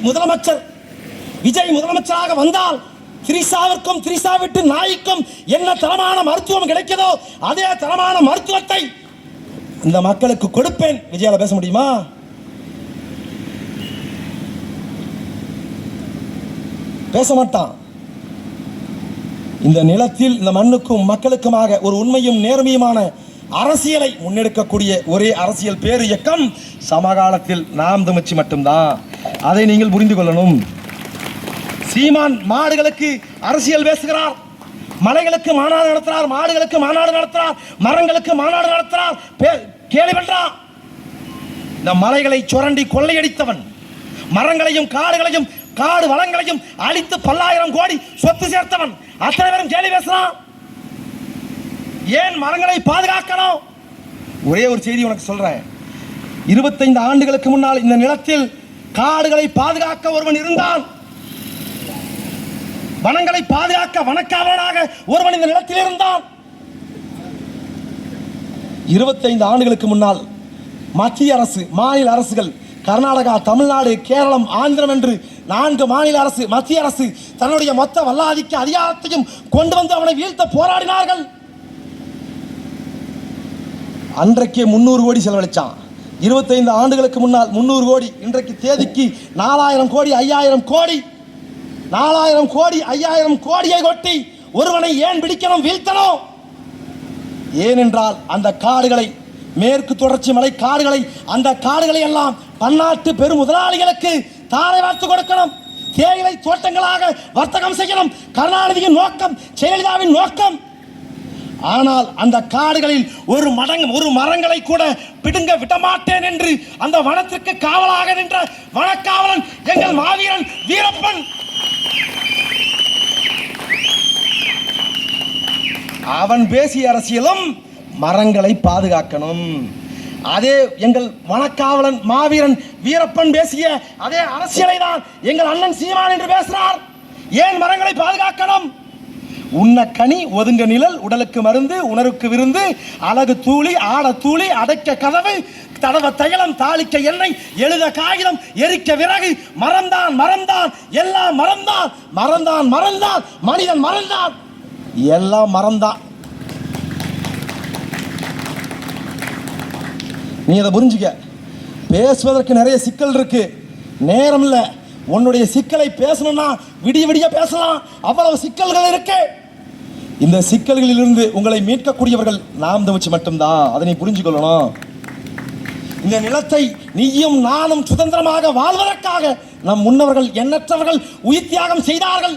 முதலமைச்சராக வந்தால் திரிசாவிற்கும் திரிசா விட்டு நாய்க்கும் என்ன தரமான மருத்துவம் கிடைக்குதோ அதே தரமான மருத்துவத்தை இந்த மக்களுக்கு கொடுப்பேன். விஜயால பேச முடியுமா? பேச மாட்டான். இந்த நிலத்தில் இந்த மண்ணுக்கும் மக்களுக்குமாக ஒரு உண்மையும் நேர்மையுமான அரசியலை முன்னெடுக்கக்கூடிய ஒரே அரசியல் பேரு இயக்கம் சமகாலத்தில் நாம் தமிழ்ச்சி மட்டும்தான். அதை நீங்கள் புரிந்து கொள்ளணும். சீமான் மாடுகளுக்கு அரசியல் பேசுகிறார், மலைகளுக்கு மாநாடு நடத்துறார், மாடுகளுக்கு மாநாடு நடத்துறார், மரங்களுக்கு மாநாடு நடத்துறார், கேலி பண்றான். இந்த மலைகளை சுரண்டி கொள்ளையடித்தவன், மரங்களையும் காடுகளையும் காடு வளங்களையும் அழித்து பல்லாயிரம் கோடி சொத்து சேர்த்தவன் அத்தனை பேரும் கேலி பேசுறான். ஏன் மரங்களை பாதுகாக்கணும்? ஒரே ஒரு செய்தி உனக்கு சொல்றேன். 25 ஆண்டுகளுக்கு முன்னால் இந்த நிலத்தில் காடுகளை பாதுகாக்க ஒருவன் இருந்தான், வனங்களை பாதுகாக்க வனக்காவலனாக ஒருவன் இந்த நிலத்தில் இருந்தான். 25 ஆண்டுகளுக்கு முன்னால் மத்திய அரசு, மாநில அரசுகள், கர்நாடகா, தமிழ்நாடு, கேரளம், ஆந்திரம் என்று 4 மாநில அரசு, மத்திய அரசு தன்னுடைய மொத்த வல்லாதிக்க அதிகாரத்தையும் கொண்டு வந்து அவனை வீழ்த்த போராடினார்கள். அன்றைக்கே 300 கோடி செலவழிச்சான். 25 ஆண்டுகளுக்கு முன்னால் 300 கோடி, இன்றைக்கு தேதிக்கு 4000 கோடி, 5000 கோடி, 4000 கோடி, 5000 கோடியை கொட்டி ஒருவனை ஏன் பிடிக்கணும், வீழ்த்தணும்? ஏனென்றால் அந்த காடுகளை, மேற்கு தொடர்ச்சி மலை காடுகளை, அந்த காடுகளை எல்லாம் பன்னாட்டு பெரும் முதலாளிகளுக்கு தாரை வார்த்து கொடுக்கணும், தேயிலை தோட்டங்களாக வர்த்தகம் செய்யணும். கருணாநிதியின் நோக்கம், ஜெயலலிதாவின் நோக்கம். ஆனால் அந்த காடுகளில் ஒரு மரங்களை கூட பிடுங்க விடமாட்டேன் என்று அந்த வனத்திற்கு காவலாக நின்ற வனக்காவலன் எங்கள் மாவீரன் வீரப்பன். அவன் பேசிய அரசியலும் மரங்களை பாதுகாக்கணும். அதே எங்கள் வனக்காவலன் மாவீரன் வீரப்பன் பேசிய அதே அரசியலை தான் எங்கள் அண்ணன் சீமான் என்று பேசுகிறார். ஏன் மரங்களை பாதுகாக்கணும்? உண்ண கனி, ஒதுங்க நிழல், உடலுக்கு மருந்து, உணர்வுக்கு விருந்து, அழகு தூளி, ஆட தூளி, அடைக்க கதவு, தடவ தைலம், தாளிக்க எண்ணெய், எழுத காகிதம், எரிக்க விறகு, மறந்தான் மறந்தான், எல்லாம் மறந்தான், மறந்தான் மறந்தான், மனிதன் மறந்தான், எல்லாம் மறந்தான். நீ அதை புரிஞ்சுக்க. பேசுவதற்கு நிறைய சிக்கல் இருக்கு, நேரம் இல்லை. உன்னுடைய சிக்கலை பேசணும்னா விடிய விடிய பேசலாம், அவ்வளவு சிக்கல்கள் இருக்கு. இந்த சிக்கல்களிலிருந்து உங்களை மீட்கக்கூடியவர்கள் நாம் தமிழ் மட்டும்தான். அதை நீ புரிஞ்சுக்கொள்ளணும். இந்த நிலத்தை நீயும் நானும் சுதந்திரமாக வாழ்வதற்காக நம் முன்னவர்கள் எண்ணற்றவர்கள் உயிர் தியாகம் செய்தார்கள்.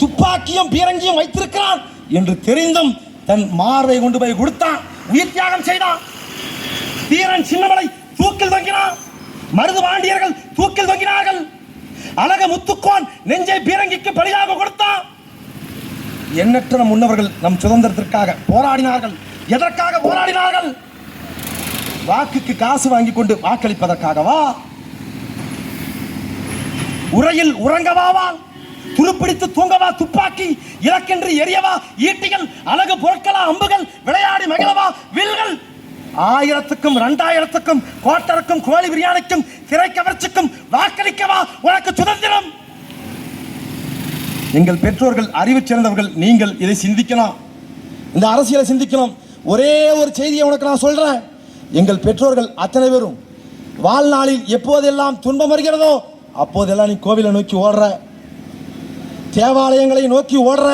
துப்பாக்கியும் பீரங்கியும் வைத்திருக்கிறான் என்று தெரிந்தும் தன் மார்பை கொண்டு போய் கொடுத்தான், உயிர் தியாகம் செய்தான். தீரன் சின்னமலை தூக்கில் தொங்கினான், மருது பாண்டியர்கள் தூக்கில் தொங்கினார்கள், அழக முத்துக்கோன் நெஞ்சை பீரங்கிக்கு பலியாக கொடுத்தான். எண்ணற்ற முன்னவர்கள் நம் சுதந்திரத்திற்காக போராடினார்கள். எதற்காக போராடினார்கள்? வாக்குக்கு காசு வாங்கி கொண்டு வாக்களிப்பதற்காகவா? உரையில் உறங்கவாவா? துருப்பிடித்து தூங்கவா? துப்பாக்கி இலக்கென்று எரியவா? ஈட்டிகள், அழகு பொருட்களா? அம்புகள், விளையாடி மகிழவா? வில்கள் 1000க்கும் 2000க்கும் கோட்டருக்கும் கோழி பிரியாணிக்கும் திரைக்கவர்ச்சிக்கும் வாக்களிக்கவா உனக்கு சுதந்திரம்? எங்கள் பெற்றோர்கள் அறிவு சிறந்தவர்கள். நீங்கள் இதை சிந்திக்கலாம், இந்த அரசியலை சிந்திக்கலாம். ஒரே ஒரு செய்தியை உனக்கு நான் சொல்றேன். எங்கள் பெற்றோர்கள் அத்தனை பேரும் வாழ்நாளில் எப்போதெல்லாம் துன்பம் வருகிறதோ அப்போதெல்லாம் நீ கோவிலை நோக்கி ஓடுற, தேவாலயங்களை நோக்கி ஓடுற,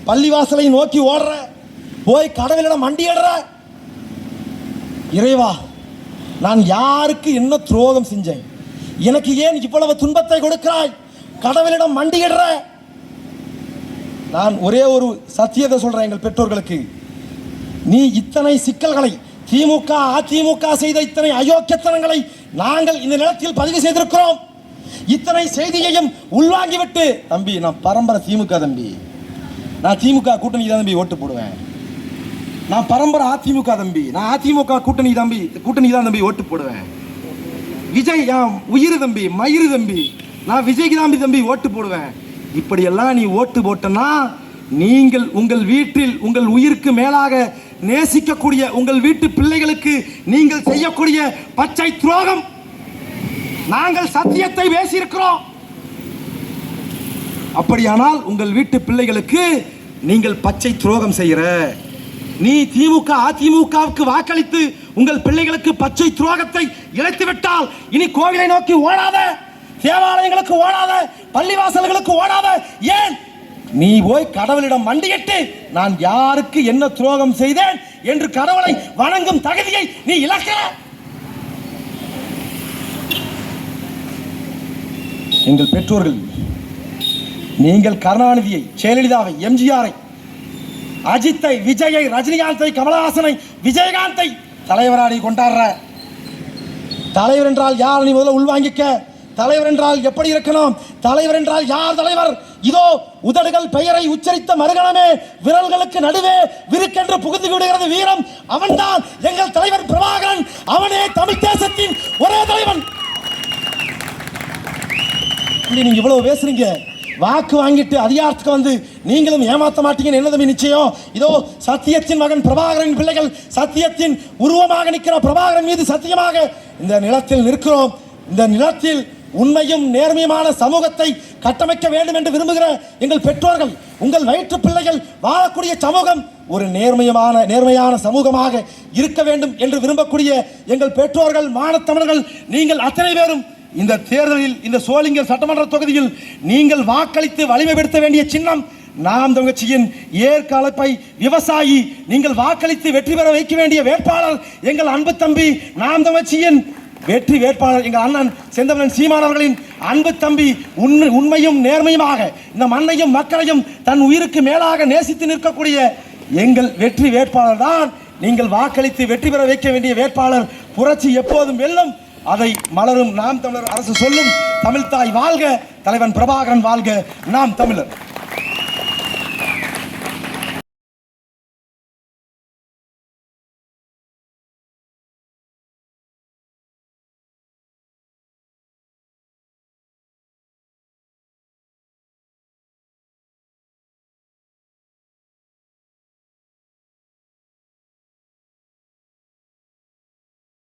பள்ளிவாசலை நோக்கி ஓடுற, போய் கடவுளிடம் மண்டியிடுற. இறைவா, நான் யாருக்கு என்ன துரோகம் செஞ்சேன்? எனக்கு ஏன் இவ்வளவு துன்பத்தை கொடுக்கிறாய்? கடவுளிடம் மண்டியிடுற. நான் ஒரே ஒரு சத்தியத்தை சொல்றேன் எங்கள் பெற்றோர்களுக்கு. நீ இத்தனை சிக்கல்களை, திமுக அதிமுக செய்த இத்தனை அயோக்கியத்தனங்களை நாங்கள் இந்த நிலத்தில் பதிவு செய்திருக்கிறோம். இத்தனை செய்தியையும் உள்வாங்கிவிட்டு, தம்பி நான் பரம்பரை திமுக தம்பி, நான் திமுக கூட்டணி தான் தம்பி ஓட்டு போடுவேன். நான் பரம்பரை அதிமுக தம்பி, நான் அதிமுக கூட்டணி தான் தம்பி ஓட்டு போடுவேன். விஜய் உயிர் தம்பி, மயிறு தம்பி, நான் விஜய்க்கு தான் தம்பி ஓட்டு போடுவேன். இப்படியெல்லாம் நீ ஓட்டு போட்டனா நீங்கள் உங்கள் வீட்டில் உங்கள் உயிருக்கு மேலாக நேசிக்கக்கூடிய உங்கள் வீட்டு பிள்ளைகளுக்கு நீங்கள் செய்யக்கூடிய பச்சை துரோகம். நாங்கள் சத்தியத்தை பேசியிருக்கிறோம். அப்படியானால் உங்கள் வீட்டு பிள்ளைகளுக்கு நீங்கள் பச்சை துரோகம் செய்கிற நீ திமுக அதிமுகவுக்கு வாக்களித்து உங்கள் பிள்ளைகளுக்கு பச்சை துரோகத்தை இழைத்து விட்டால் இனி கோவிலை நோக்கி ஓடாத, தேவாலயங்களுக்கு ஓடாத, பள்ளிவாசல்களுக்கு ஓடாத. ஏன்? நீ போய் கடவுளிடம் மண்டியிட்டு நான் யாருக்கு என்ன துரோகம் செய்தேன் என்று கடவுளை வணங்கும் தகுதியை நீ இழக்க. எங்கள் பெற்றோர்கள், நீங்கள் கருணாநிதியை, ஜெயலலிதாவை, எம்ஜிஆரை, அஜித்தை, விஜயை, ரஜினிகாந்தை, கமலஹாசனை, விஜயகாந்தை தலைவராடி கொண்டாடுற. தலைவர் என்றால் யார்? நீ முதல்ல உள்வாங்கிக்க. தலைவர் என்றால் எப்படி இருக்கணும்? தலைவர் என்றால் யார் தலைவர்? இதோ உதடுகள் பெயரை உச்சரித்த மறுகணமே விரல்களுக்கு நடுவே விருக்கென்று புகுந்து விடுகிறது வீரம். அவன்தான் எங்கள் தலைவர் பிரபாகரன். அவனே தமிழ் தேசத்தின் ஒரே தலைவன். நீங்க இவ்வளவு பேசுறீங்க, வாக்கு வாங்கிட்டு அதிகாரத்துக்கு வந்து நீங்களும் ஏமாத்த மாட்டீங்கன்னு என்ன தம்பி நிச்சயம்? இதோ சத்தியத்தின் மகன் பிரபாகரன் பிள்ளைகள் சத்தியத்தின் உருவமாக நிற்கிற பிரபாகரன் மீது சத்தியமாக இந்த நிலத்தில் நிற்கிறோம். இந்த நிலத்தில் உண்மையும் நேர்மையுமான சமூகத்தை கட்டமைக்க வேண்டும் என்று விரும்புகிற எங்கள் பெற்றோர்கள், உங்கள் வயிற்று பிள்ளைகள் வாழக்கூடிய சமூகம் ஒரு நேர்மையான சமூகமாக இருக்க வேண்டும் என்று விரும்பக்கூடிய எங்கள் பெற்றோர்கள், மானத்தமிழர்கள், நீங்கள் அத்தனை பேரும் இந்த தேர்தலில், இந்த சோளிங்கர் சட்டமன்ற தொகுதியில் நீங்கள் வாக்களித்து வலிமைப்படுத்த வேண்டிய சின்னம் நாம் தமிழ் கட்சியின் ஏற்கலப்பை விவசாயி. நீங்கள் வாக்களித்து வெற்றி பெற வைக்க வேண்டிய வேட்பாளர் எங்கள் அன்பு தம்பி நாம் தமிழ் கட்சியின் வெற்றி வேட்பாளர் எங்கள் அண்ணன் செந்தமிழன் சீமான் அவர்களின் அன்பு தம்பி. உண்மையும் நேர்மையுமாக இந்த மண்ணையும் மக்களையும் தன் உயிருக்கு மேலாக நேசித்து நிற்கக்கூடிய எங்கள் வெற்றி வேட்பாளர் தான் நீங்கள் வாக்களித்து வெற்றி பெற வைக்க வேண்டிய வேட்பாளர். புரட்சி எப்போதும் வெல்லும், அதை மலரும் நாம் தமிழர் அரசு சொல்லும். தமிழ்தாய் வாழ்க, தலைவன் பிரபாகரன் வாழ்க, நாம் தமிழர்.